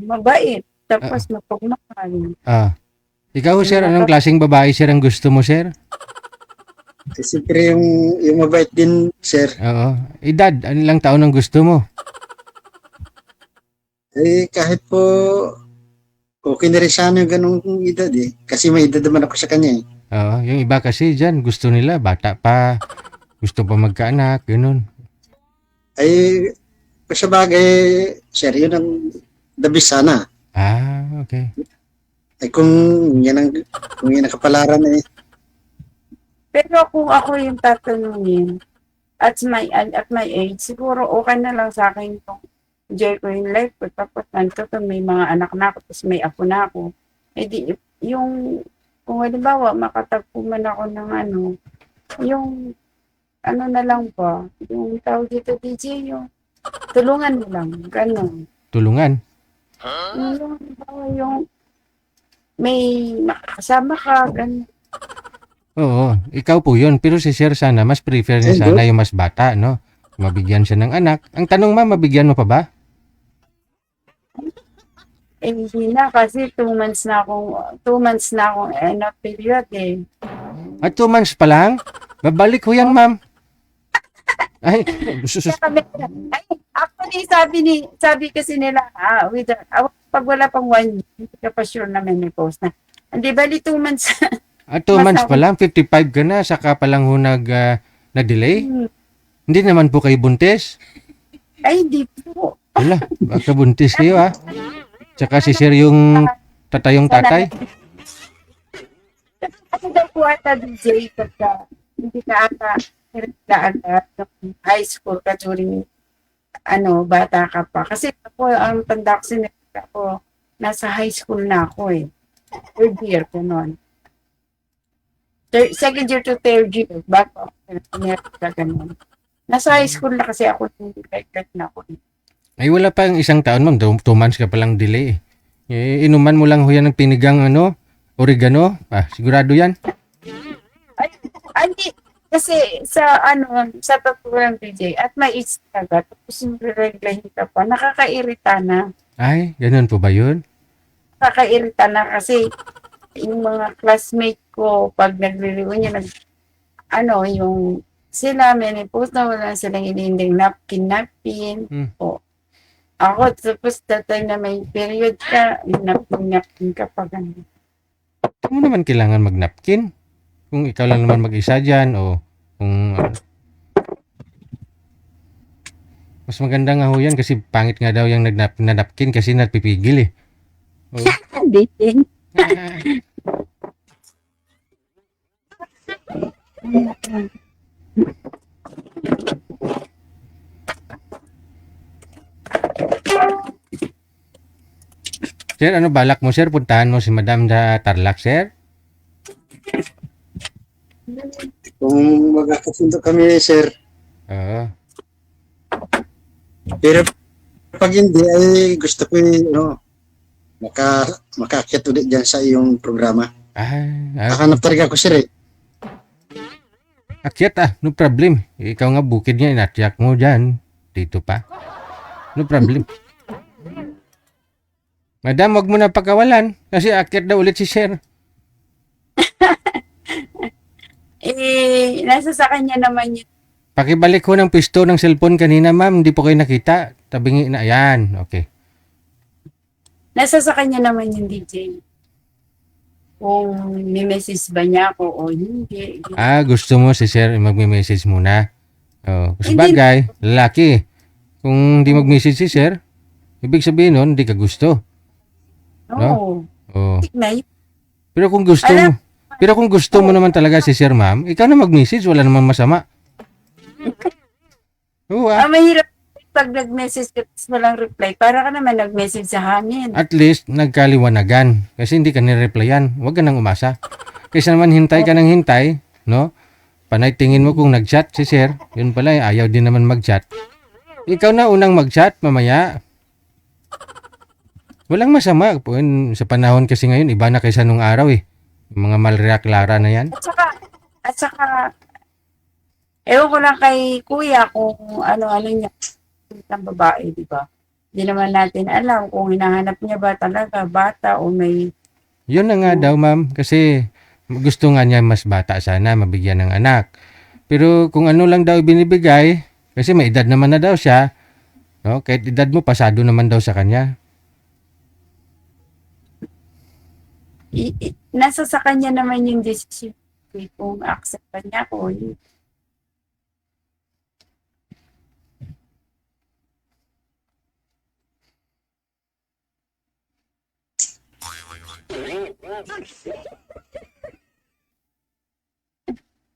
mabait. Tapos mapagmahal. Ikaw, sir, anong klaseng babae, sir, ang gusto mo, sir? Siyempre yung mabait din, sir. Oo. Edad, ano lang taon ang gusto mo? Kahit po okay na rin sana yung ganung edad Kasi may edad naman ako sa kanya Oo. Yung iba kasi dyan, gusto nila, bata pa, gusto pa magkaanak, ganun. Sa bagay, sir, yun ang the best sana. Okay. Kung yan ang kapalaran Pero kung ako yung tatanungin, at my age, siguro okay na lang sa akin kung enjoy ko yung life ko. Tapos may mga anak na ako, tapos may apo na ako. Kung halimbawa, makatagpo man ako ng yung na lang ba, yung tawag dito DJ, yung tulungan mo lang, gano'n. Tulungan. Yung may makakasama ka, gano'n. Oo, ikaw po yun. Pero si sir sana, mas prefer niya sana yung mas bata, no? Mabigyan siya ng anak. Ang tanong, ma'am, mabigyan mo pa ba? Hindi na kasi 2 months na akong period At 2 months pa lang? Babalik ko yan, ma'am. Ay, Actually, sabi kasi nila, pag wala pang 1 year, hindi ka pa sure na may post na. Hindi, bali 2 months. At 2 months pa lang, 55 ka na, saka pa lang nag-delay? Hindi naman po kayo buntis? Ay, hindi po. Wala, baka buntis kayo, ha? Tsaka si sir yung tatayong tatay? Ano daw po ata DJ pagka hindi ka ata ng high school ka during bata ka pa. Kasi ako, ang tanda ko ako, nasa high school na ako 3rd year ko noon. 2nd year to 3rd year, bago ako ganun. Nasa high school na kasi ako, hindi like na ako. Ay, wala pa yung 1 taon, ma'am. 2 months ka palang delay. Inuman mo lang ho yan ng pinigang oregano. Sigurado yan. Hindi. Kasi sa totoo ng DJ, at may age talaga, tapos yung reglahin ka pa, nakakairita na. Ay, ganun po ba yun? Nakakairita na kasi yung mga classmate ko, pag nagre-reunion, yung sila, may post na wala silang hinihinding napkin. O, ako, tapos that time na may period ka, napkin ka pa ganun. Hindi mo naman kailangan mag-napkin. Kung ikaw lang naman mag-isa dyan o kung mas maganda nga ho yan kasi pangit nga daw yung nagnapkin kasi napipigil Hindi din. Sir, ano balak mo, sir? Puntahan mo si Madam da Tarlac, sir? Kung magkakapunta kami, sir. Oo. Pero pag hindi, ay gusto ko makaakyat ulit dyan sa iyong programa. Nakahanap talaga ako, sir. Akyat no problem. Ikaw nga bukid niya, inatyak mo dyan. Dito pa. No problem. Madam, wag mo na pakawalan kasi akyat daw ulit si sir. Nasa sa kanya naman yun. Pakibalik ko ng pisto ng cellphone kanina, ma'am. Hindi po kayo nakita. Tabingi na. Ayan. Okay. Nasa sa kanya naman yung DJ. Kung may message ba niya ako o hindi. Ah, gusto mo si sir magme-message muna. Oh, kasi Hindi. bagay, lalaki. Kung hindi mag-message si sir, ibig sabihin nun, hindi ka gusto. Oo. Oh. Na yun. Pero kung gusto mo, Alam- pero kung gusto mo naman talaga si sir, ma'am, ikaw na mag-message, wala namang masama. Oo, Mahirap pag nag-message ka tapos walang reply. Para ka naman nag-message sa hangin. at least nagkaliwanagan kasi hindi ka nireplyan. Huwag ka nang umasa. Kaysa naman hintay ka ng hintay, no? Panay tingin mo kung nag-chat si sir, yun pala ayaw din naman mag-chat. Ikaw na unang mag-chat mamaya. Walang masama. Sa panahon kasi ngayon, iba na kaysa nung araw eh. Yung mga Maria Clara na yan. At saka, ewan ko lang kay kuya kung ano niya ng babae, di ba? Hindi naman natin alam kung hinahanap niya ba talaga bata o may Yun na nga daw, ma'am. Kasi gusto nga niya mas bata sana, mabigyan ng anak. Pero kung ano lang daw binibigay, kasi may edad naman na daw siya, no? Kahit edad mo, pasado naman daw sa kanya. nasa sa kanya naman yung decision kung accept ba niya ako o hindi.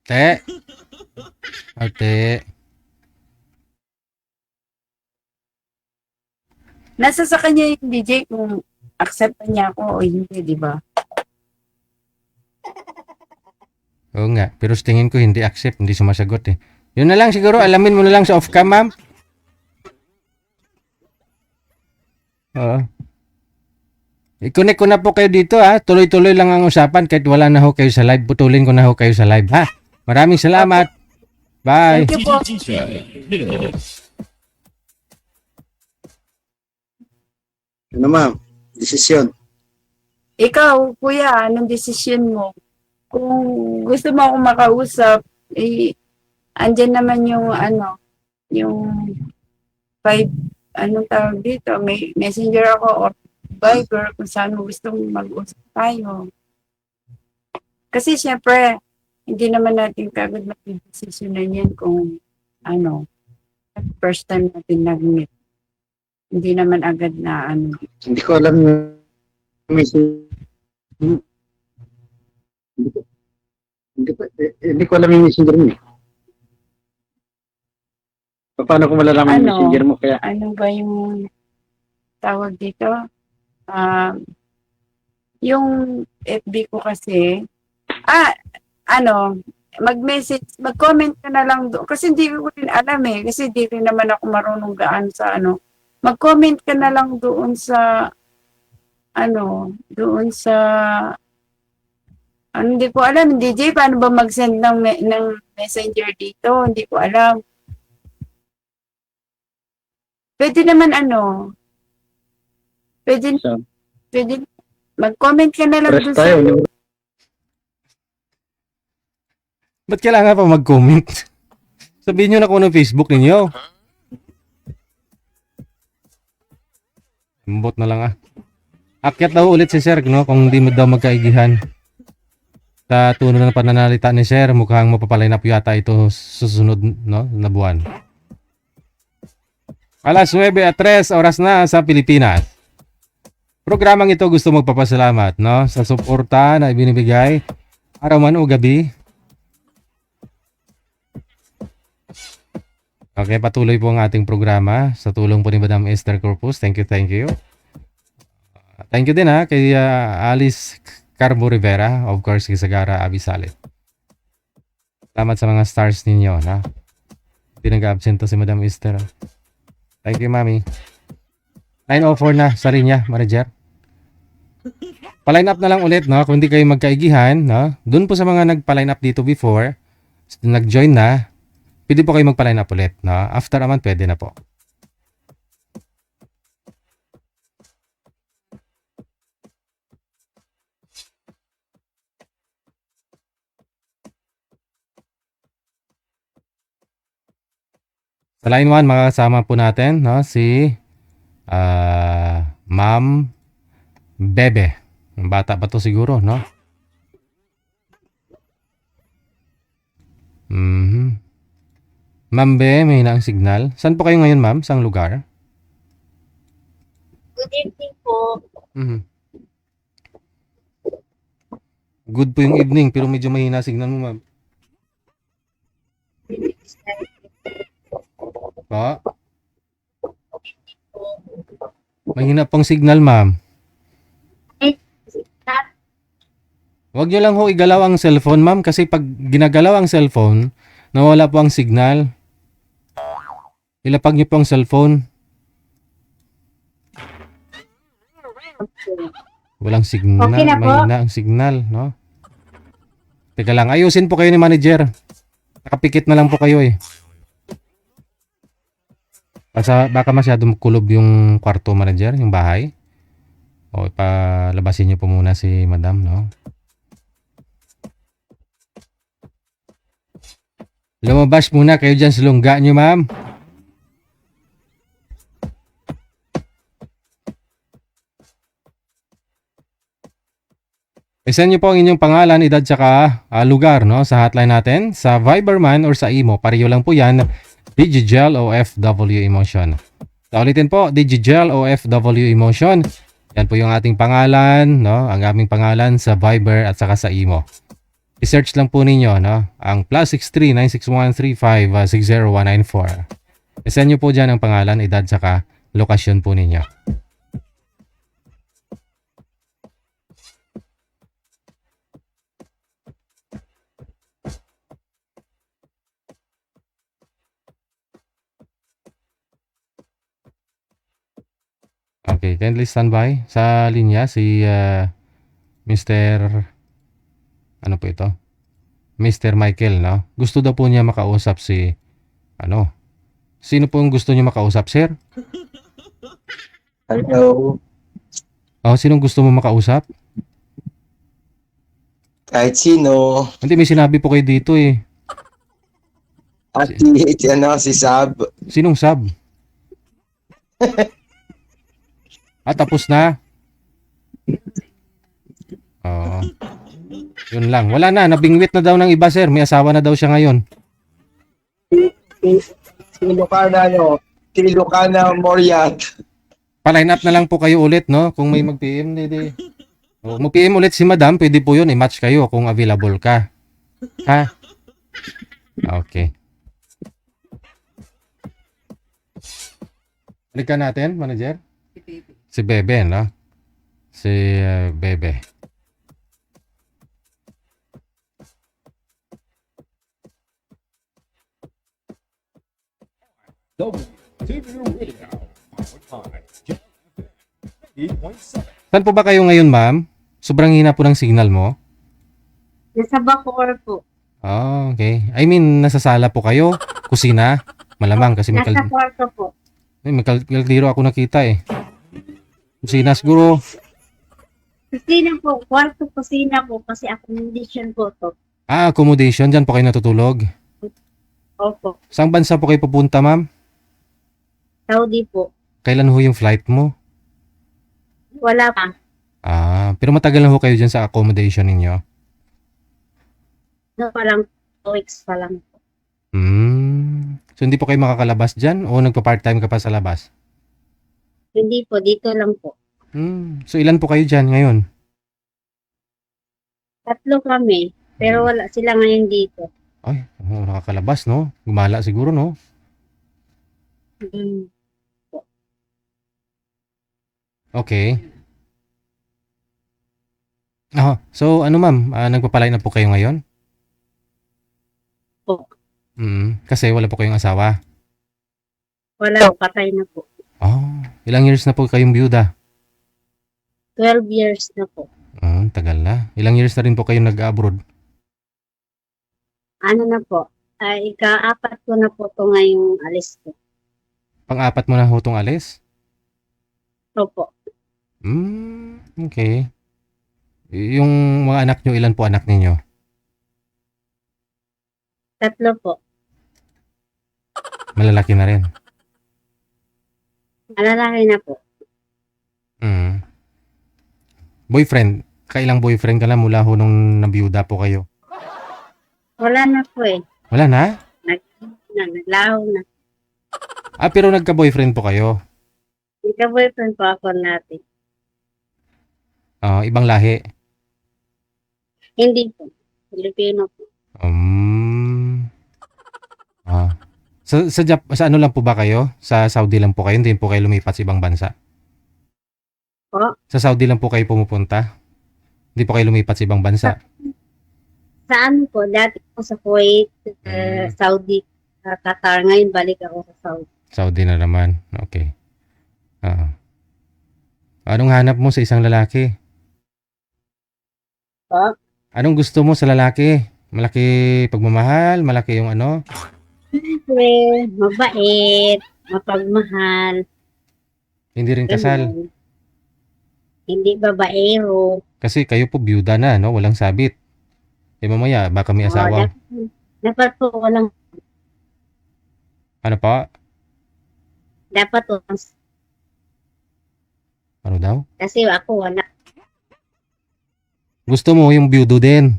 Te. Ate. Nasa sa kanya yung DJ kung accept ba niya ako o hindi, di ba? Oo nga. Pero sa tingin ko hindi accept, hindi sumasagot eh. Yun na lang siguro, alamin mo na lang sa off-cam, ma'am. Oo. I-connect ko na po kayo dito ha. Tuloy-tuloy lang ang usapan kahit wala na ho kayo sa live. Putulin ko na ho kayo sa live ha. Maraming salamat. Bye. Thank you po. Ano ma'am? Desisyon. Ikaw, kuya, anong desisyon mo? Kung gusto mo akong makausap, andyan naman yung yung anong tawag dito, may messenger ako or Viber kung saan mo gustong mag-usap tayo. Kasi syempre, hindi naman natin kagad mag-desisyonan yan kung first time natin nag-meet. Hindi naman agad na Hindi ko alam yung hindi ko alam yung messenger mo eh. Paano ko malalaman yung messenger mo kaya? ano ba yung tawag dito? Yung FB ko kasi, mag-message, mag-comment ka na lang doon. Kasi hindi ko rin alam eh. Kasi hindi rin naman ako marunong gaan sa Mag-comment ka na lang doon sa, hindi ko alam, DJ, paano ba mag-send ng messenger dito? Hindi ko alam. Pwede naman pwede mag-comment ka na lang Press doon tayo. sa, Ba't kailangan pa mag-comment? Sabihin nyo na kung ano Facebook ninyo. Bot na lang ah. Akyat daw ulit si Sir, no? Kung hindi mo daw magkaigihan. Sa tunay na pananalita ni Sir, mukhang mapapalinap yata ito susunod, no? Na buwan. Alas 9:03 oras na sa Pilipinas. Programang ito gusto magpapasalamat, no? Sa suporta na ibinibigay araw man o gabi. Okay, patuloy po ang ating programa sa tulong po ni Madam Esther Corpus. Thank you, thank you. Thank you din ha kay Alice Carbo Rivera, of course kay Sagara Abisalit. Salamat sa mga stars ninyo, na. Hindi nag-absent to si Madam Esther. Thank you, Mami. 9:04 na sa linya, manager. Pa-line up na lang ulit, no? Kung hindi kayo magkaigihan, no? Doon po sa mga nagpa-line up dito before, nag-join na, pwede po kayo magpa-line up ulit, no? After a month, pwede na po. Sa line 1, makakasama po natin, no, si Ma'am Bebe. Bata pa to siguro, no? Mhm. Ma'am Be, may hina ang signal. Saan po kayo ngayon, ma'am? Saang lugar? Good evening po. Mhm. Good po yung evening, pero medyo mahina signal mo, ma'am. Pa? Mahina pong signal, ma'am. Huwag nyo lang ho igalaw ang cellphone, ma'am, kasi pag ginagalaw ang cellphone, nawala po ang signal. Ilapag nyo po ang cellphone. Walang signal. Okay na po. Mahina ang signal, no? Teka lang, ayusin po kayo ni manager. Nakapikit na lang po kayo eh. Baka masyadong kulob yung kwarto, manager, yung bahay. O ipalabasin nyo po muna si madam, no? Lumabas muna kayo dyan sa lungga nyo, ma'am. I-send nyo po ang inyong pangalan, edad, tsaka lugar, no? Sa hotline natin, sa Viber man or sa Imo. Pareho lang po yan, Digigel OFW Emotion. So, ulitin po, Digigel OFW Emotion. Yan po yung ating pangalan, no? Ang aming pangalan sa Viber at saka sa Imo. I-search lang po ninyo, no? Ang +63 96135 60194. I-send nyo po dyan ang pangalan, edad, tsaka lokasyon po ninyo. Okay, kindly stand by sa linya si Mr. Ano po ito? Mr. Michael, no? Gusto daw po niya makausap si ano? Sino po yung gusto niya makausap, sir? Hello, Oh, sinong gusto mo makausap? kahit sino. Hindi, may sinabi po kayo dito eh. At si Sab. Sinong sub? Tapos na? Oo. Yun lang. Wala na. Nabingwit na daw ng iba, sir. May asawa na daw siya ngayon. Si Lucana Moriat. Pa-line up na lang po kayo ulit, no? Kung may mag-PM, hindi. O, mag-PM ulit si madam, pwede po yun. I-match kayo kung available ka. Ha? Okay. Balikan natin, manager. Si Bebe, no? Si Bebe. WTV Radio. Powered by Jam FM 90.7. Saan po ba kayo ngayon, ma'am? Sobrang hina po ng signal mo. Nasa Bacoor po. Oh, okay. I mean, nasa sala po kayo? Kusina? Malamang kasi may Nasa kwarto po. kaldero ako nakita eh. Kusina siguro. Kusina po. Kwarto kusina po kasi accommodation po to. Accommodation. Diyan po kayo natutulog. Opo. Saan bansa po kayo pupunta, ma'am? Saudi po. Kailan ho yung flight mo? Wala pa. Pero matagal na ho kayo dyan sa accommodation ninyo. No, parang 2 weeks pa lang. So hindi po kayo makakalabas dyan o nagpa-part-time ka pa sa labas? Hindi po. Dito lang po. So ilan po kayo dyan ngayon? 3 kami. Pero wala sila ngayon dito. Ay, nakakalabas, no? Gumala siguro, no? Mm. Okay. So ano ma'am, nagpapalay na po kayo ngayon? Po. Kasi wala po kayong asawa. Wala. Patay na po. Ilang years na po kayong byuda? 12 years na po. Tagal na. Ilang years na rin po kayong nag-abroad? Ano na po? Ika-4 ko na po to ngayong alis ko. Pang-apat mo na ho tong alis? Opo. Okay. Yung mga anak nyo, ilan po anak ninyo? 3 po. Malalaki na rin. Malalaki na po. Mm. Boyfriend, kailang boyfriend ka na mula ho nung nabiyuda po kayo? Wala na po eh. Wala na? Naglaho na. Pero nagka-boyfriend po kayo? Ika-boyfriend po ako natin. Ibang lahi? Hindi po. Filipino po. Sa ano lang po ba kayo? Sa Saudi lang po kayo? Hindi po kayo lumipat sa ibang bansa? Po? Sa Saudi lang po kayo pumupunta? Hindi po kayo lumipat sa ibang bansa? Sa ano po, dati po sa Kuwait, Saudi, Qatar. Ngayon balik ako sa Saudi. Saudi na naman. Okay. Anong hanap mo sa isang lalaki? Po? Anong gusto mo sa lalaki? Malaki pagmamahal? Malaki yung ano? Siyempre, mabait, mapagmahal. Hindi rin kasal. ganun. Hindi babaero. Kasi kayo po byuda na, no? Walang sabit. Mamaya, baka may asawa. Dapat po walang, Ano pa? dapat po, Ano daw? kasi ako wala. Gusto mo yung byudo din.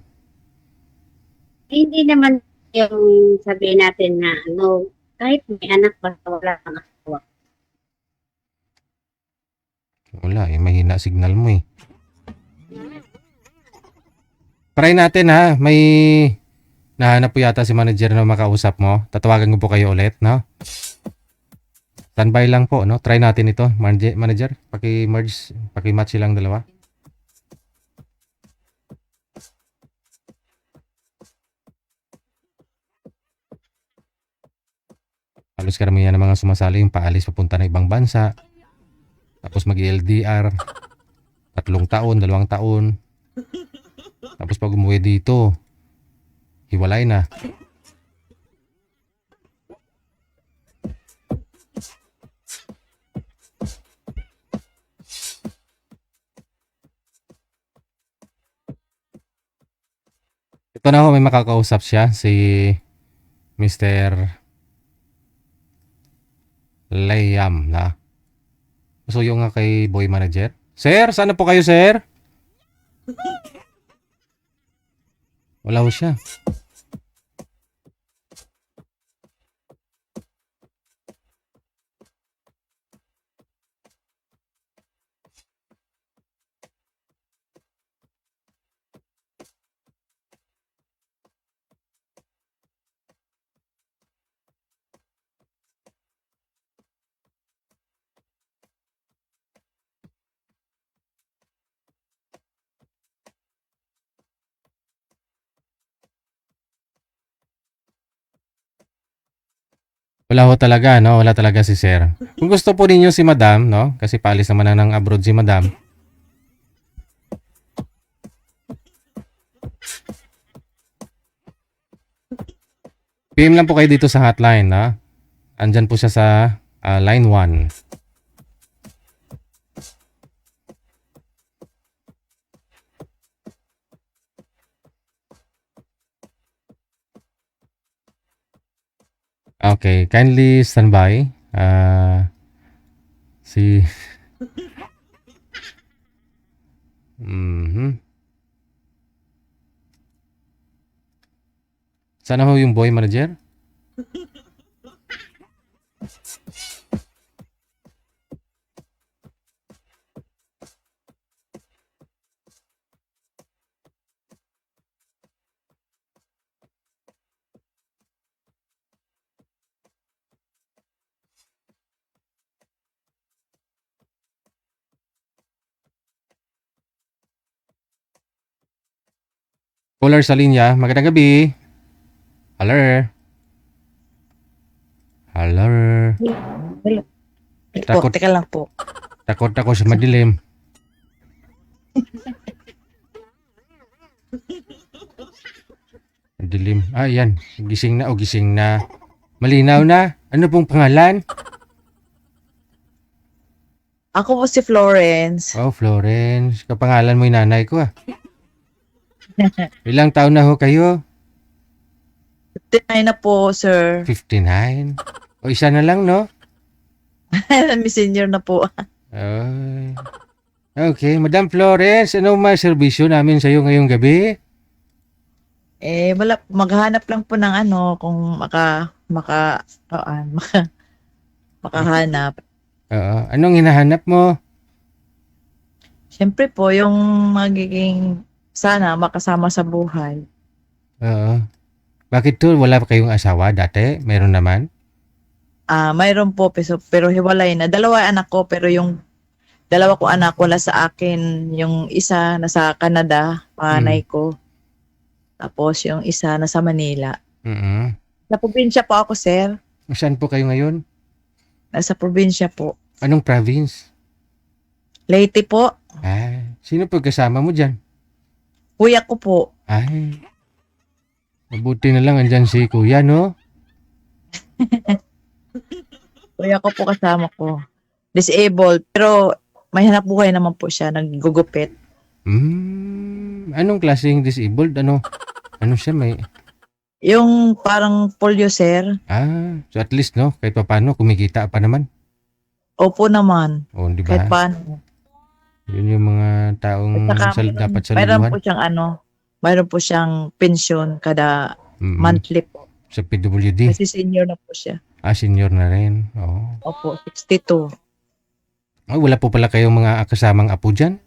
Hindi naman yung sabihin natin na ano, kahit may anak pa, wala kang asawa. Wala mahina signal mo eh. Try natin ha. May nahanap po yata si manager na makausap mo. Tatawagan ko po kayo ulit, no? Standby lang po, no? Try natin ito, manager. Paki-merge, paki-match silang dalawa. Halos karamihan ng mga sumasali yung paalis papunta na ibang bansa. Tapos mag-LDR. 3 taon, 2 taon. Tapos pag umuwi dito, hiwalay na. Ito na ho, may makakausap siya, si Mr. Layam na. So yung nga kay boy manager. Sir, sana po kayo, sir? Wala ho siya. Wala ho talaga, no? Wala talaga si sir. Kung gusto po ninyo si madam, no? Kasi paalis naman na ng abroad si madam. PM lang po kayo dito sa hotline, no? Andyan po siya sa line 1. Okay, kindly stand by. Si Sana ho yung boy manager? Caller sa linya, magandang gabi. Hello. Hello. Takot. Teka lang po. Takot ako sa madilim. Madilim. Yan. Gising na o gising na. Malinaw na. Ano pong pangalan? Ako po si Florence. Oh, Florence. Kapangalan mo yung nanay ko ah. Ilang taon na ho kayo? 59 na po, sir. 59? O isa na lang, no? May senior na po. Ay. Okay, Madam Flores, ano serbisyo namin sa'yo ngayong gabi? Wala, maghanap lang po ng ano, kung makahanap. Oo. Anong hinahanap mo? Siyempre po, yung magiging sana makasama sa buhay. Oo. Bakit to? Wala pa kayong asawa dati? Meron naman? Mayroon po, pero hiwalay na. Dalawa anak ko, pero yung dalawa ko anak wala sa akin. Yung isa nasa Canada, panganay ko. Tapos yung isa nasa Manila. Mm. Sa probinsya po ako, sir. Saan po kayo ngayon? Nasa probinsya po. Anong province? Leyte po. Sino po kasama mo dyan? Kuya ko po. Ay. Mabuti na lang andyan si kuya, no? Kuya ko po kasama ko. Disabled. Pero may hanap buhay naman po siya. Naggugupit. Anong klaseng disabled? Ano siya may... Yung parang polio, sir. So at least, no? Kahit pa paano, kumikita pa naman. Opo naman. O, di Kahit ba? paano. Yun yung mga taong At saka, dapat mayroon saluhan. po siyang mayroon po siyang pension kada monthly po. Sa PWD. Kasi senior na po siya. Senior na rin. Oo. Opo, 62. Wala po pala kayong mga kasamang apo dyan?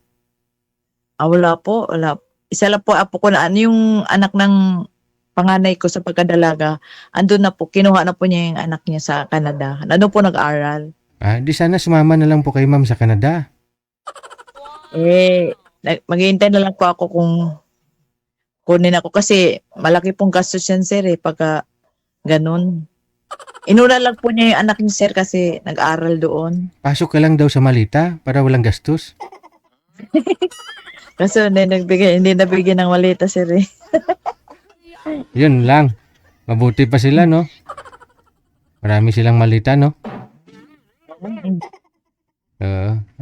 Wala po, wala. Isa lang po apo ko na yung anak ng panganay ko sa pagkadalaga. Andun na po, kinuha na po niya yung anak niya sa Canada. Nandun po nag-aral. Di sana sumama na lang po kay ma'am sa Canada. Maghihintay na lang po ako kung kunin ako kasi malaki pong gastos yan, sir, pagka ganun. Inuna lang po niya yung anak niya, sir, kasi nag-aral doon. Pasok ka lang daw sa Malita para walang gastos. Kasi hindi nabigyan ng malita, sir. Yun lang. Mabuti pa sila, no? Marami silang malita, no?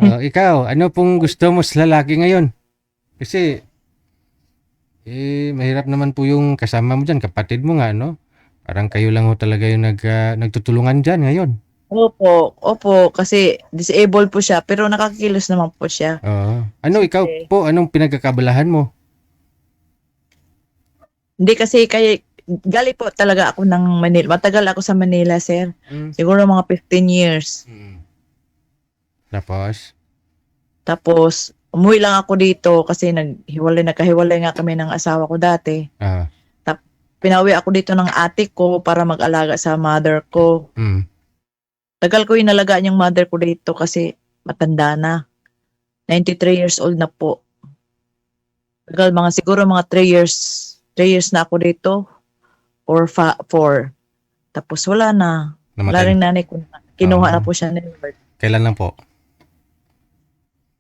Ikaw, ano pong gusto mo sa lalaki ngayon? Kasi, mahirap naman po yung kasama mo dyan, kapatid mo nga, no? Parang kayo lang ho talaga yung nagtutulungan dyan ngayon. Opo, kasi disabled po siya, pero nakakilos naman po siya. Ikaw po, anong pinagkakabalahan mo? Hindi kasi gali po talaga ako ng Manila. Matagal ako sa Manila, sir. Siguro mga 15 years. Tapos, umuwi lang ako dito kasi nagkahiwalay nga kami ng asawa ko dati. Pinawi ako dito ng ate ko para mag-alaga sa mother ko. Tagal ko inalagaan yung mother ko dito kasi matanda na. 93 years old na po. Tagal siguro mga 3 years na ako dito. Or 4. Tapos wala na. Wala rin nanay ko. Kinuha na po siya ni Lord. Kailan lang po?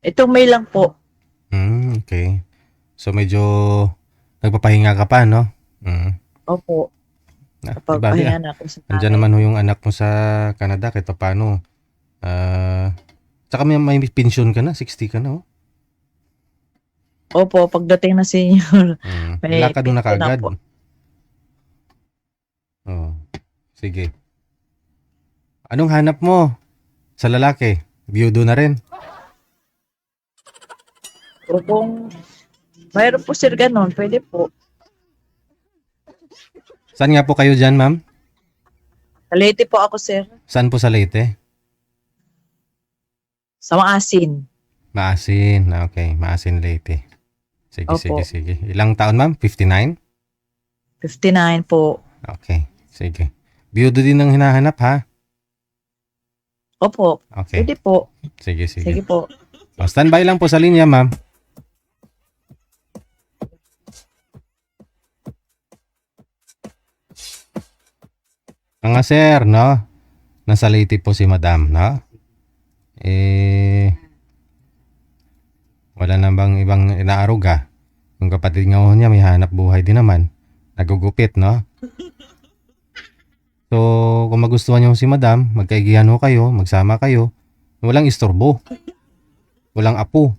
Itong May lang po. Okay. So medyo nagpapahinga ka pa, no? Opo. Diba, Pahinga na ako sa andyan naman ho yung anak mo sa Canada kahit pa paano. Tsaka may pension ka na, 60 ka na, oh. Opo, pagdating na senior. Wala ka doon na kaagad. Sige. Anong hanap mo sa lalaki? Biyudo na rin? Kung mayroon po, sir, ganun, pwede po. Saan nga po kayo dyan, ma'am? Sa Leyte po ako, sir. Saan po sa Leyte? Sa Maasin. Maasin. Okay, Maasin, Leyte. Sige, Opo. sige. Ilang taon, ma'am? 59? 59 po. Okay, sige. Biyudo din ang hinahanap, ha? Opo. Okay. Pwede po. Sige. Sige po. Standby lang po sa linya, ma'am. Mga sir, no? Nasa Leyte po si madam, no? Wala na bang ibang inaaruga? Yung kapatid nga ho niya, may hanap buhay din naman. Nagugupit, no? So, kung magustuhan niyo si madam, magkaigihan ho kayo, magsama kayo. Walang istorbo. Walang apo.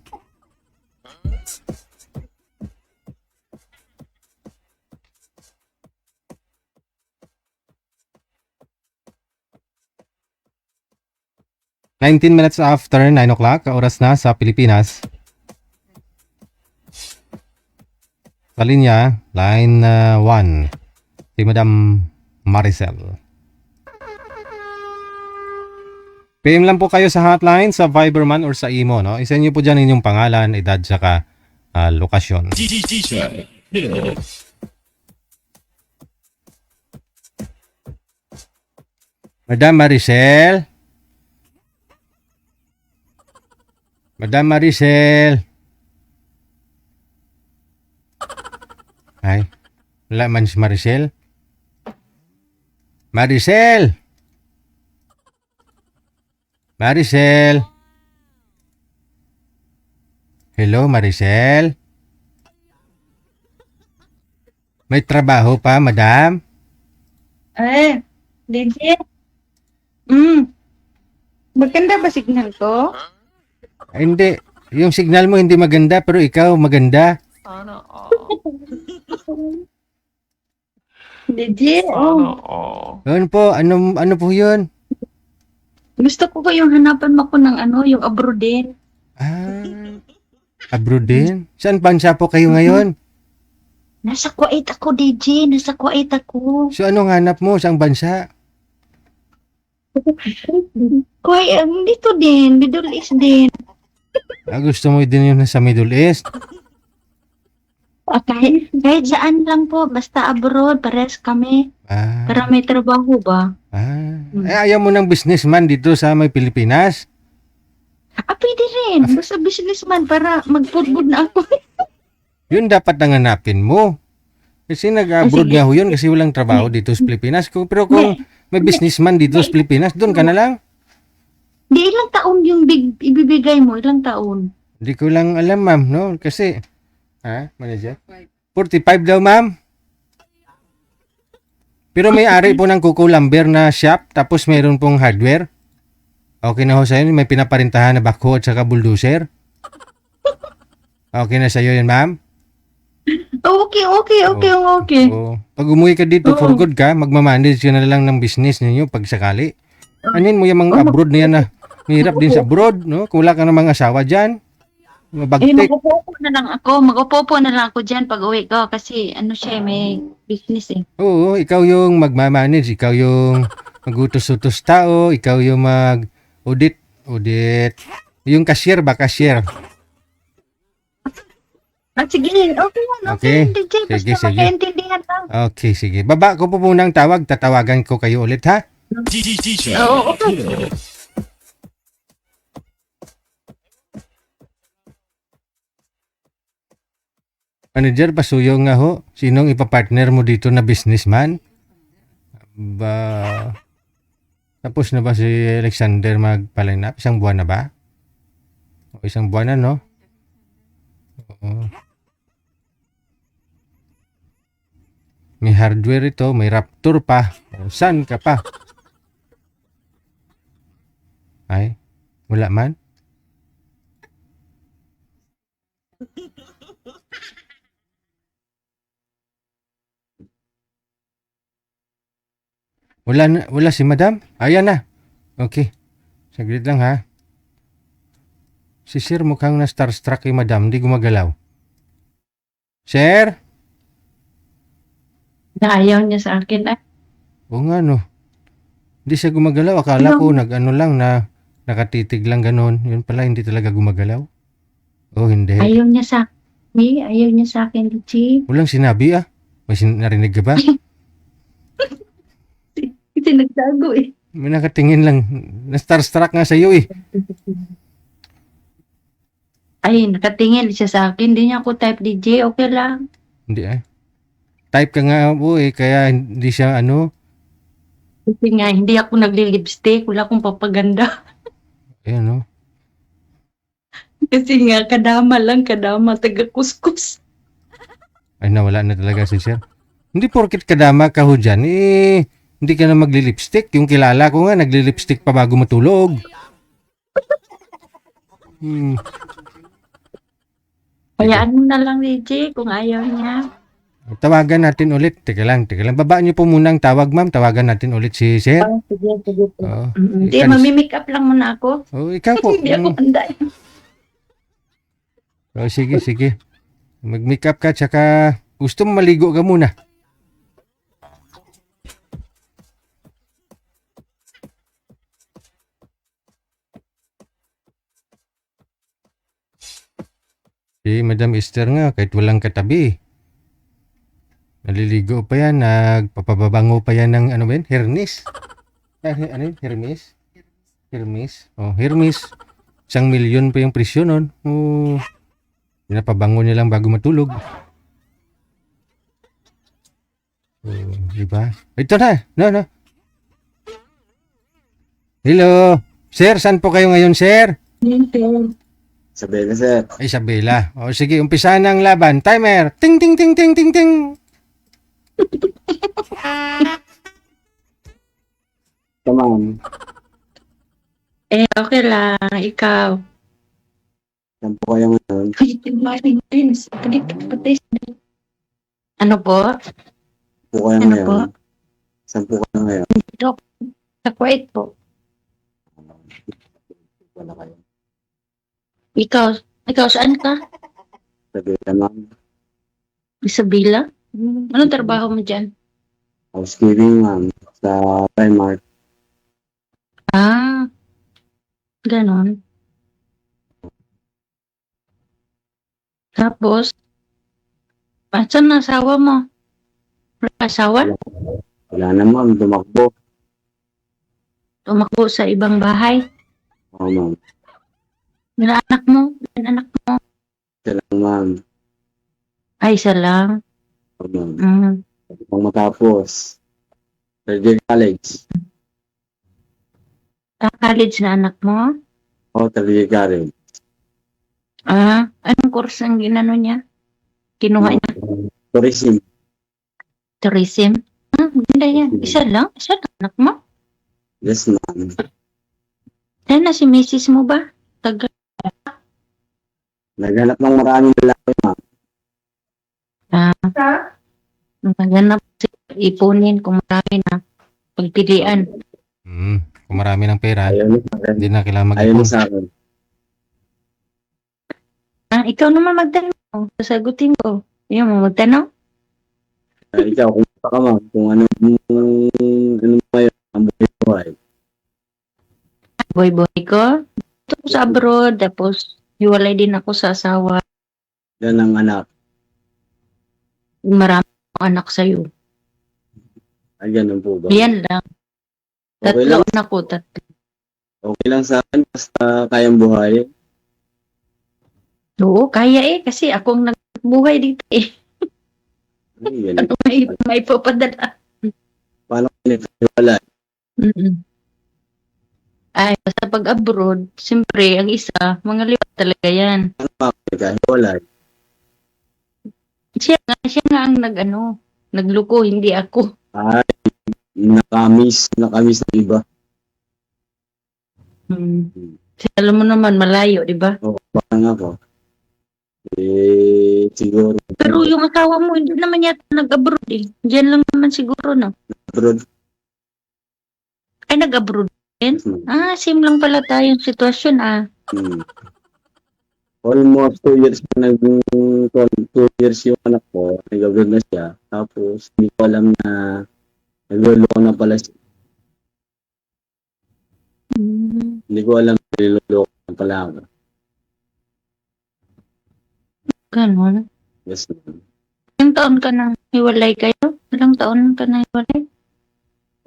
19 minutes after 9 o'clock, oras na sa Pilipinas. Sa linya, line 1, si Madam Maricel. PM lang po kayo sa hotline, sa Viberman or sa Imo, no? Isend niyo po dyan inyong pangalan, edad, saka lokasyon. Madam Maricel? Madam Maricel? Ay, wala man si Maricel? Maricel? Maricel? Hello, Maricel? May trabaho pa, madam? Legit? Maganda ba signal ko? Ay, hindi. Yung signal mo hindi maganda, pero ikaw maganda. Legit? Ano po? Ano po yun? Gusto ko yung hanapan mo ko ng yung abroad din. Abroad din? Saan bansa po kayo ngayon? Nasa Kuwait ako, DJ. Nasa Kuwait ako. So anong hanap mo? Saang bansa? Kuwait, dito din. Middle East din. Gusto mo din yun sa Middle East? Kahit saan lang po. Basta abroad. Pares kami. Para may trabaho ba? Ayaw mo ng businessman dito sa may Pilipinas? Pwede rin. Basta businessman para mag-foodboard na ako. Yun dapat nanganapin mo. Kasi nag-abroad nga ho yun kasi walang trabaho dito sa Pilipinas. Pero kung may businessman dito sa Pilipinas, doon ka na lang. Di ilang taon yung ibibigay mo? Ilang taon? Hindi ko lang alam, ma'am, no? Kasi, manager? 45 daw, ma'am. Pero may ari po ng Kuko Lumber na shop, tapos mayroon pong hardware. Okay na ho sa'yo, may pinaparintahan na backhoe at saka bulldozer. Okay na sa'yo yun, ma'am? Okay. Pag umuwi ka dito, for good ka, magmamanage ka na lang ng business ninyo pag sakali. Anin mo yung mga abroad na yan na mahirap din sa abroad, no? Kung wala ka ng mga asawa dyan, mabagtik. Mag-upo na lang ako dyan pag uwi ko kasi may business eh. Oo, ikaw yung magmamanage, ikaw yung mag-utos-utos tao, ikaw yung mag-audit. Yung cashier ba, cashier? Sige, okay. DJ, basta Sige. magkaintindihan lang. Okay, sige. Baba ko po muna ang tawag, tatawagan ko kayo ulit, ha? Oo, okay. Manager, pasuyo nga ho. Sinong ipapartner mo dito na businessman? Tapos na ba si Alexander magpalinap? Isang buwan na ba? Isang buwan na, no? Oo. May hardware ito, may Raptor pa. Saan ka pa? Ay, wala man? Wala si madam? Ayan na. Okay. Saglit lang ha. Si sir mukhang na starstruck kay madam. Hindi gumagalaw. Sir? Ayaw niya sa akin eh. Oo nga no. Hindi siya gumagalaw. Akala ko nakatitig lang ganon. Yun pala hindi talaga gumagalaw. Oh hindi. Ayaw niya sa akin, DJ. Walang sinabi ah. May narinig ka ba? Kasi nagtago eh. May nakatingin lang. Na-starstruck nga sa'yo eh. Ay, nakatingin siya sa akin. Hindi niya ako type DJ. Okay lang. Hindi ah. Type ka nga po eh. Kaya hindi siya Kasi nga, hindi ako nagli-lipstick. Wala akong papaganda. Ayan no. Kasi nga, kadama, taga-kuskus. Ay nawala na talaga si sir. Hindi porkit kadama ka ho dyan eh. Hindi ka na magli-lipstick. Yung kilala ko nga, nagli-lipstick pa bago matulog. Hayaan mo na lang, DJ, kung ayaw niya. Tawagan natin ulit. Teka lang. Babaan niyo po muna ang tawag, ma'am. Tawagan natin ulit si Sir. Sige po. Oo. Hindi, Ikan- mamimake up lang muna ako. Oh, ikaw po. Hindi ako handa. Oh, sige. Mag-make up ka, tsaka gusto mo maligo ka muna. Si Madam Esther nga, kahit walang katabi. Naliligo pa yan, nagpapababango pa yan ng ano ba yun? Hermes? Ano yun? Hermes? Hermes? Oh, Hermes. 1,000,000 pa yung presyo nun. Oh, pinapabango niya lang bago matulog. Oh, diba? Ito na. No. Hello. Sir, saan po kayo ngayon, sir? Sabi na, sir. Ay, Isabela. O sige, umpisa na ang laban. Timer. Ting, ting, ting, ting, ting, ting. Come on. Okay lang. Ikaw. Saan po kayo ngayon? Ano po? Saan po kayo Ano ngayon? po? Saan po kayo ngayon? Sa Kuwait po. Wala kayo. Ikaw saan ka? Sabi na, ma'am. Isabela? Anong trabaho mo dyan? Housekeeping, ma'am. Sa Primark. Ganon. Tapos, saan ang asawa mo? Wala asawa? Wala na, ma'am. Tumakbo. Tumakbo sa ibang bahay? Oo, ma'am. Ilan anak mo? Isa lang, ma'am. Ay, isa lang. Oo, ma'am. Pag matapos. Third year college. College na anak mo? Oo, third year college. Anong course ang ginano niya? Kinuha niya? Tourism. Tourism? Maganda yan. Isa lang anak mo? Yes, ma'am. Dahil na si misis mo ba? Taga Naghanap ng maraming lalaki, ma'am. Maghanap ipunin kung marami na pagpilian. Kung marami ng pera, Ayaw niya sa akin. hindi na kailangan Ayaw mag-ipon. niya sa akin. Ikaw naman magtanong. Sasagutin ko. Yung mo magtanong? Ikaw, kung ka, ma'am, kung ano mo yun, ang buhay. Boy ko. Ito ko sa abroad. Tapos, hiwalay din ako sa asawa. Yan ang anak. Marami akong anak sa'yo. Ay, ganun po ba? Yan lang. Okay Tatlo lang. anak ko. Tatlo. Okay lang sa akin, basta kayang buhay. Oo, kaya kasi akong nagbuhay dito eh. Ay, ganun. Ano may papadala. Paano ko nagkawala? Ay, basta pag abroad, siyempre, ang isa, mga liwat talaga yan. Paano pa ako nagkawala? Siya nga ang nagluko, hindi ako. Ay, nakamiss na iba. Kasi alam mo naman, malayo, di ba? O, parang ako. Siguro. Pero yung asawa mo, hindi naman yata nag-abroad eh. Diyan lang naman siguro, no? Abroad. Ay, nag-abroad din? Same lang pala tayong sitwasyon, Almost 2 years na 2 years yung anak ko, nag-abroad na siya. Tapos, hindi ko alam na nagluloko na pala siya. Hindi ko alam na nagluloko na pala ako. Ganon. Yes, ma'am. Ilang taon ka na hiwalay kayo? Ilang taon ka na hiwalay?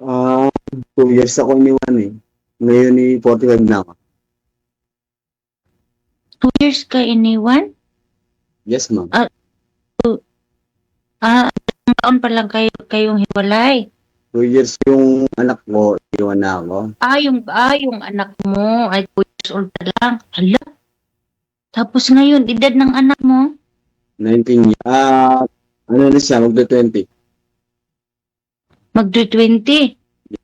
2 years ako iniwan eh. Ngayon 45 na ako. 2 years ka iniwan? Yes, ma'am. Ilang taon pa lang kayong hiwalay? 2 years yung anak ko, iwan na ako. Yung anak mo ay 2 years old pa lang. Hala. Tapos ngayon, edad ng anak mo? 19 years. Ano na siya, magdo-20. Magdo-20?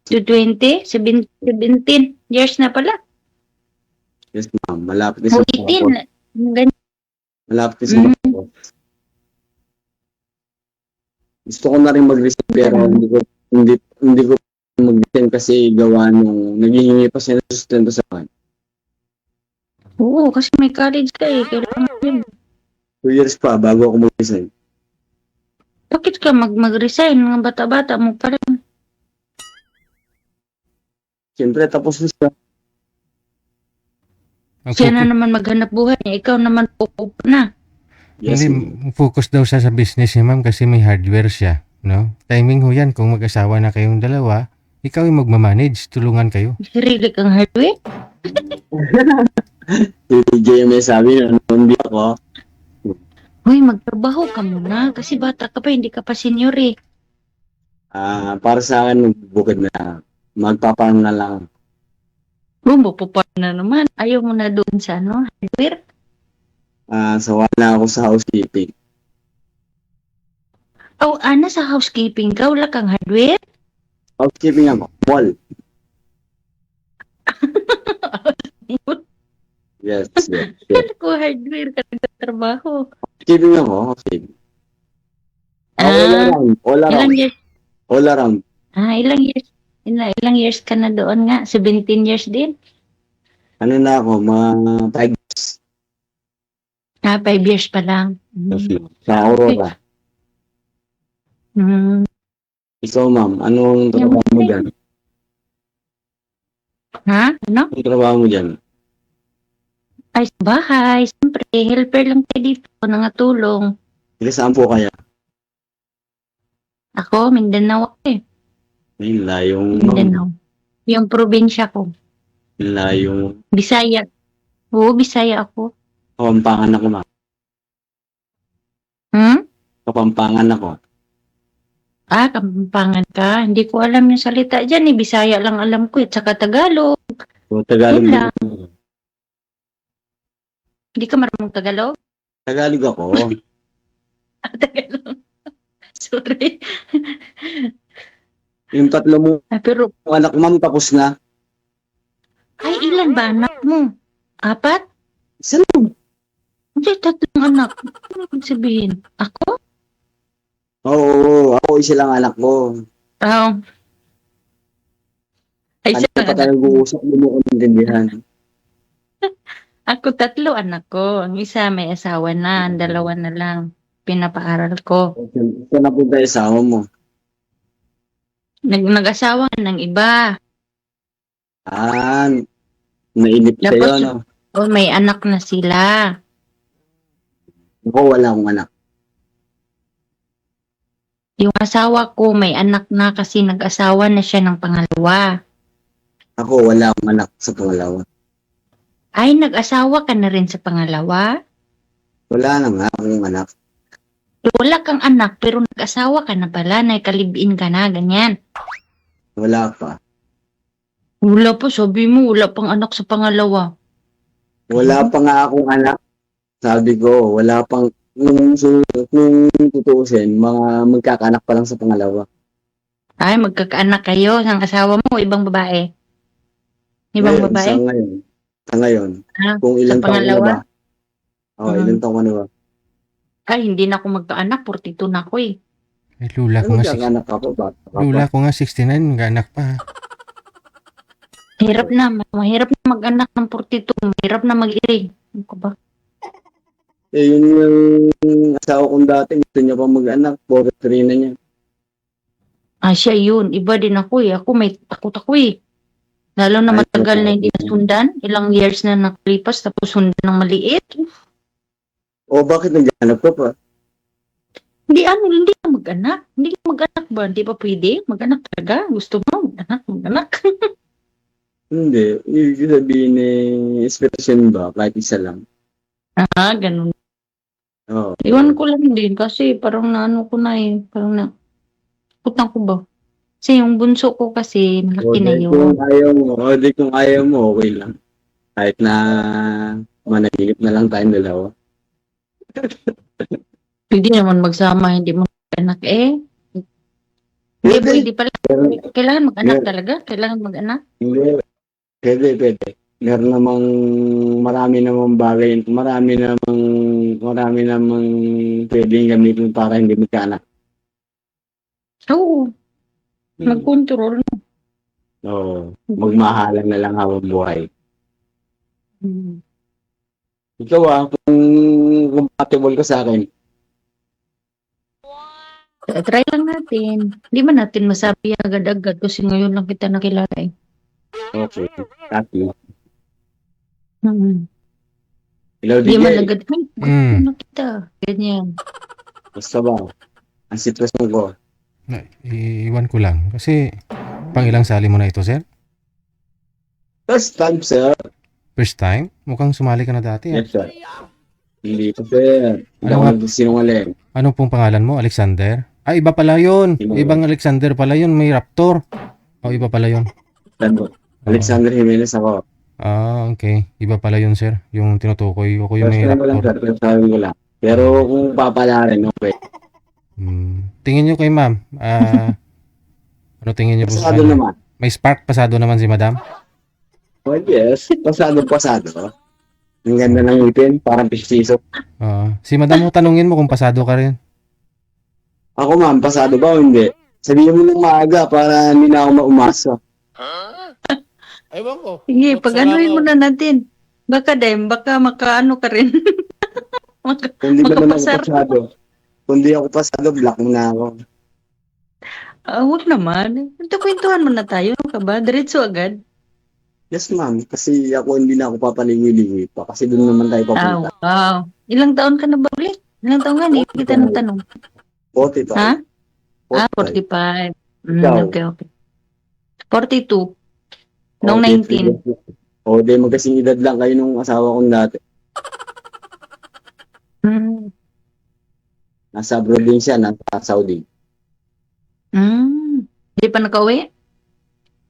17 years na pala. Yes, ma'am. Malapit na siya. 18. Ganyan. Malapit na siya. Gusto ko na rin mag-resign pero hindi ko mag-resign kasi gawa nung naghihingi pa sila ng sustento sa akin. Oo, kasi may college ka eh. Kailangan yun. 2 years pa bago ako mag-resign. Bakit ka mag-resign? Mga bata-bata mo pa rin. Siyempre, tapos na siya. Ang Siya na focus- naman maghanap buhay. Ikaw naman uupo na. Yes, Hindi, focus daw siya sa business niya, ma'am, kasi may hardware siya. No? Timing ho yan. Kung mag-asawa na kayong dalawa, ikaw yung magmamanage. Tulungan kayo. Sarili kang hardware. si JMS sabi na hindi ako. Uy, magtrabaho ka muna. Kasi bata ka pa, hindi ka pa senior eh. Para sa akin, bukid na magpapaano na lang. Bumbo pa na naman. Ayaw mo na doon sa hardware. Sawa na ako sa housekeeping. Oh, sa housekeeping ka. Wala kang hardware? Housekeeping ako, mall. Yes. Wala ko hardware ka nagtatrabaho. Housekeeping ako, housekeeping. All Ilang around. years? All around. Ilang years? Ilang years ka na doon nga? 17 years din? Ano na ako, mga 5 years 5 years pa lang. sa Aurora. Hmm. Ikaw, ma'am, anong trabaho mo dyan? Ha? Ano? Anong trabaho mo dyan? Ay, sa bahay. Siyempre, helper lang tayo dito. Nangatulong. Saan po kaya? Ako, Mindanao ako eh. Ayun, layong, Mindanao. Yung probinsya ko. layong, Bisaya. Oo, Bisaya ako. Kapampangan ako, ma'am. Hmm? Kapampangan ako. Kapampangan ka. Hindi ko alam yung salita dyan eh. Bisaya lang alam ko eh. Tsaka Tagalog. So, Tagalog Yun lang. din. Hindi ka marunong Tagalog? Tagalog ako. Tagalog. Sorry. Yung 3 mo Pero, anak, ma'am, tapos na. ay ilan ba anak mo? 4? Isa lang. Hindi, 3 anak. Ano ibig sabihin? Ako? Oo, ako isa lang anak ko. Ay, Ano siya pa tayo nag-uusap, hindi mo ko naintindihan. Ako 3 anak ko. Ang isa may asawa na, ang 2 na lang. Pinapaaral ko. Ito na po tayo asawa mo. Nag-asawa ng iba. Nainip kayo, Tapos- no? O may anak na sila. Ako, wala akong anak. Yung asawa ko may anak na kasi nag-asawa na siya ng pangalawa. Ako, wala akong anak sa pangalawa. Ay, nag-asawa ka na rin sa pangalawa? Wala na nga akong anak. Wala kang anak pero nag-asawa ka na pala, naikalibiin ka na, ganyan. Wala pa. Wala pa, sabi mo, wala pang anak sa pangalawa. Wala pa nga akong anak. Sabi ko, wala pang, kung tutuusin, mga magkakaanak pa lang sa pangalawa. Ay, magkakaanak kayo ng asawa mo, ibang babae. Ibang Ngayon, babae? Sa ngayon. Sa Kung ilang taon na pangalawa? ba? Ilang taon ka na ba? Ay, hindi na ako magkaanak, 42 na ako eh. Eh, lula ko nga, Magkakaanak ako ba? lula ko nga 69, mag-anak pa. Mahirap na mag-anak ng 42, mahirap na mag-iri. Ano ka ba? Yun yung asawa kong dati, gusto niya pa mag-anak, 43 na niya. Siya yun. Iba din ako eh. Ako may takot ako eh. Lalo na Ay, matagal na totoo. hindi nasundan. Ilang years na nakalipas tapos sundan ng maliit. O bakit naghanap ka pa? Hindi ka mag-anak. Hindi ka mag-anak ba? Hindi pa pwede? Mag-anak talaga? Gusto mo? Mag-anak. Hindi. Ibig sabihin inspiration ba? Kahit isa lang. Ganun. Oo. Iwan ko lang din kasi parang naano ko na eh. Parang na, putang ko ba? Kasi yung bunso ko kasi malaki na yun. Kung ayaw mo, okay lang. Kahit na manahilip na lang tayong dalawa. Pwede naman magsama, hindi mo mag-anak eh. Hindi, pwede pala. Kailangan mag-anak talaga? Kailangan mag-anak? Hindi. Pwede. Meron namang marami namang bagay, marami namang pwedeng gamitin para hindi magkaanak. Oo, mag-control. Oo, magmahalan na lang habang buhay. Hmm. Ikaw kung compatible ka sa akin, Try lang natin. Hindi man natin masabi agad-agad kasi ngayon lang kita nakilala eh. okay. Happy. Hmm. Hello, Hindi man DJ. agad, ay, Mm. ano kita? Ganyan. Basta ba? Ang sitwasyon ko. Iwan ko lang. Kasi, pang ilang sali mo na ito, sir? First time, sir. First time? Mukhang sumali ka na dati. Yes, sir. Hindi ko, sir. Hindi ako nagsisinungaling. Ano pong pangalan mo? Alexander? Ay, iba pala yun. Ibang Alexander pala yun. May Raptor. O, iba pala yun. Alexander Jimenez ako. Ah, okay. Iba pala yun, sir. Yung tinutukoy ko yung First may time ko lang, sir. Raptor. First time ko lang. Pero kung papalarin, okay. Tingin nyo kay ma'am. Ano tingin nyo po sa Pasado kanya? naman. May spark pasado naman si madam? Oh, yes. Pasado. Ang ganda ng ngipin. Parang pistiso. Si madam mo, tanungin mo kung pasado ka rin. Ako, ma'am, pasado ba o hindi? Sabihin mo ng maaga para hindi na ako maumasa. Ewan ko. Sige, pag-anuhin mo na natin. Baka makaano ka rin. Kung di ba naman ako Makapasar. pasado. Kung di ako pasado, block mo na ako. Huwag naman. Kwentuhan mo na tayo. Ano ka ba? Diretso agad. Yes, ma'am. Kasi ako hindi na ako papaliwi-liwi pa. Kasi doon naman tayo papunta. Wow. Ilang taon ka na ba ulit? Ilang taon ka? Hindi kita ng tanong. 45. Ha? 45. 45. Ikaw? Okay. 42. Noong 19. O, di magkasing edad lang kayo nung asawa kong dati. Nasa abroad din siya, nasa Saudi. Hindi pa nakauwi?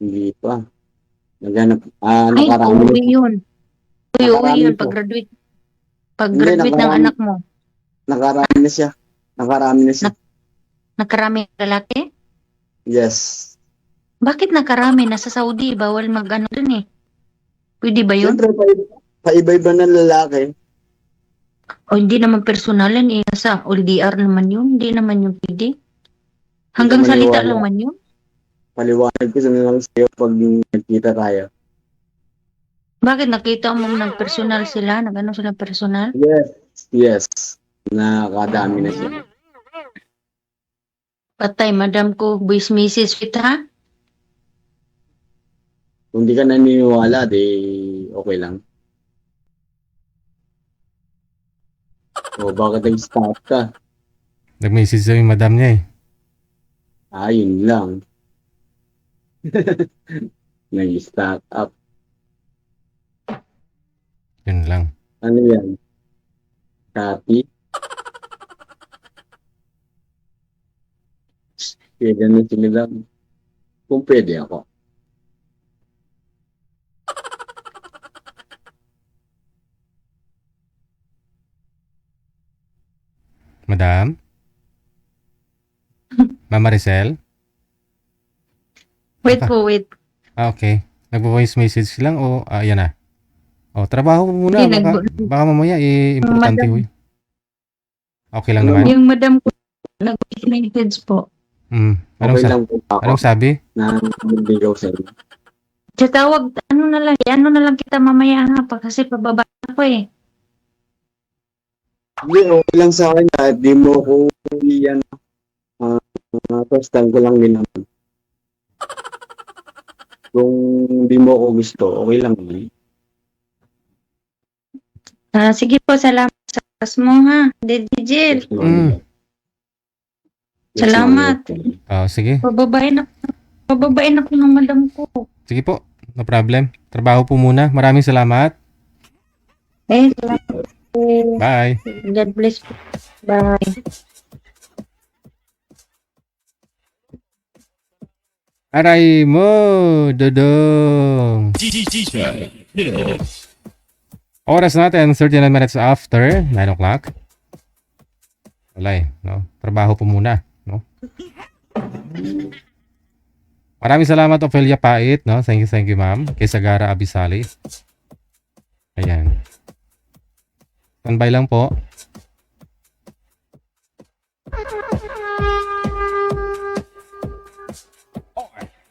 Hindi pa. Naghanap, Ay, nakarami. uuwi yun. Uuwi Nakarami yun. po. Pag-graduate. Pag-graduate ng nakarami. anak mo. Nakarami na siya. Nakarami lalaki? Yes. Bakit nakarami? Nasa Saudi. Bawal mag-ano dun eh. Pwede ba yun? Siyempre, paiba-iba ng lalaki. O hindi naman personalan eh. Sa LDR naman yun. Hindi naman yun pwede. Hanggang Hindi salita maniwala. naman yun. Paliwanag ko sa lang sa'yo pag nagkita tayo. Bakit nakita mo ng personal sila? Nag-ano sila personal? Yes. Yes. Nakadami na siya. Patay, madam ko. Buwis misis fit ha? Kung di ka naniniwala, di okay lang. O, bakit nag-stop ka? Nag-message sa'yo yung madam niya eh. Yun lang. Nag-stop up. Yun lang. Ano yan? Copy? Kaya ganun sila. Kung pwede ako. Madam? Mama Maricel? Wait po, wait. Okay. Nagpo-voice message lang o yan na. Trabaho mo muna. Hindi, Baka mamaya importante Madam. ho. Okay lang naman. Yung madam ko, nag-voice message po. Okay lang po ako Anong sabi? na magbigaw sa inyo. Sa tawag, ano na lang kita mamaya ha, kasi pababa ako eh. Hindi, okay lang sa akin kahit di mo ko yan. First time ko lang din naman. Kung di mo ko gusto, okay lang. Sige po, salamat sa oras mo ha, DJ. Salamat. Sige. Pababain ako ng madam ko. Sige po. No problem. Trabaho po muna. Maraming salamat. Salamat. Bye. God bless po. Bye. Aray mo, Dodong. Oras natin, 39 minutes after 9 o'clock. Wala no? Trabaho po muna, no? Maraming salamat, Ophelia Pait, no? Thank you, ma'am. Kay Sagara Abisali. Ayan. Standby lang po.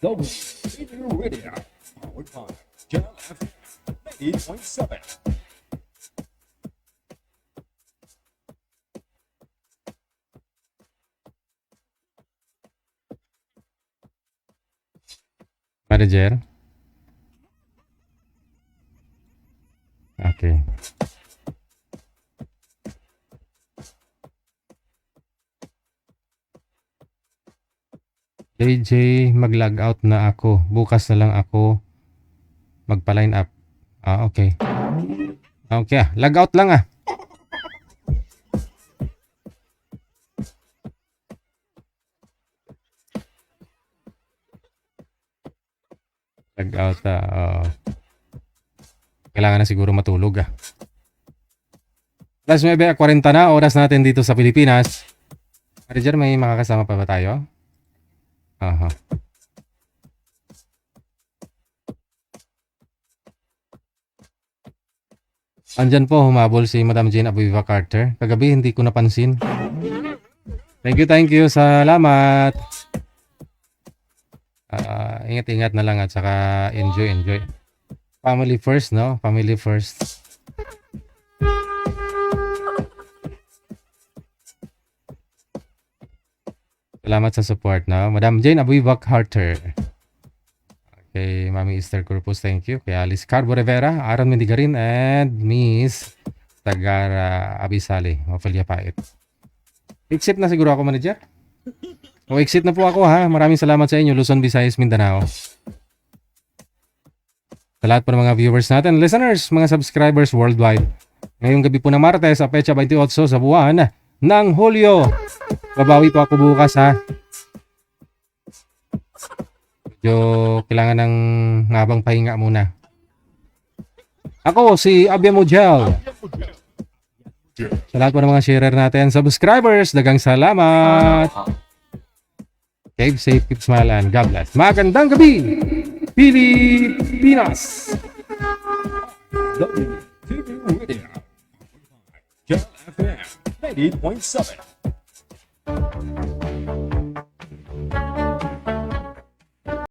WCBU Radio, powered by Channel FM 90.7. Manager? Okay. JJ, mag-log out na ako. Bukas na lang ako magpa-line up. Okay. Okay, log out lang ah. Log out kailangan na siguro matulog ah. Alas 9:40 na, oras natin dito sa Pilipinas. Manager, may makakasama pa ba tayo? Aha. Andyan po, humabol si Madam Jane Abueva Carter. Kagabi hindi ko napansin. Thank you. Salamat. Ingat-ingat na lang at saka enjoy. Family first, no? Family first. Salamat sa support, no? Madam Jane Abueva Carter. Kay Mami Esther Corpus, thank you. Kay Alice Carbo Rivera, Aaron Mendigarin, and Miss Tagara Abisali, Ophelia Pait. Exit na siguro ako, manager. Exit na po ako ha. Maraming salamat sa inyo, Luzon, Visayas, Mindanao. Sa lahat po ng mga viewers natin, listeners, mga subscribers worldwide. Ngayong gabi po ng Martes, sa Petsa 28 sa buwan ng Hulyo. Babawi po ako bukas ha. Medyo kailangan ng ngabang pahinga muna. Ako si Abia Mujel. Sa lahat po ng mga sharer natin, subscribers, dagang salamat. Keep safe, keep smile, and God bless. Magandang gabi, Pilipinas! WCBU Radio, powered by Channel FM 90.7.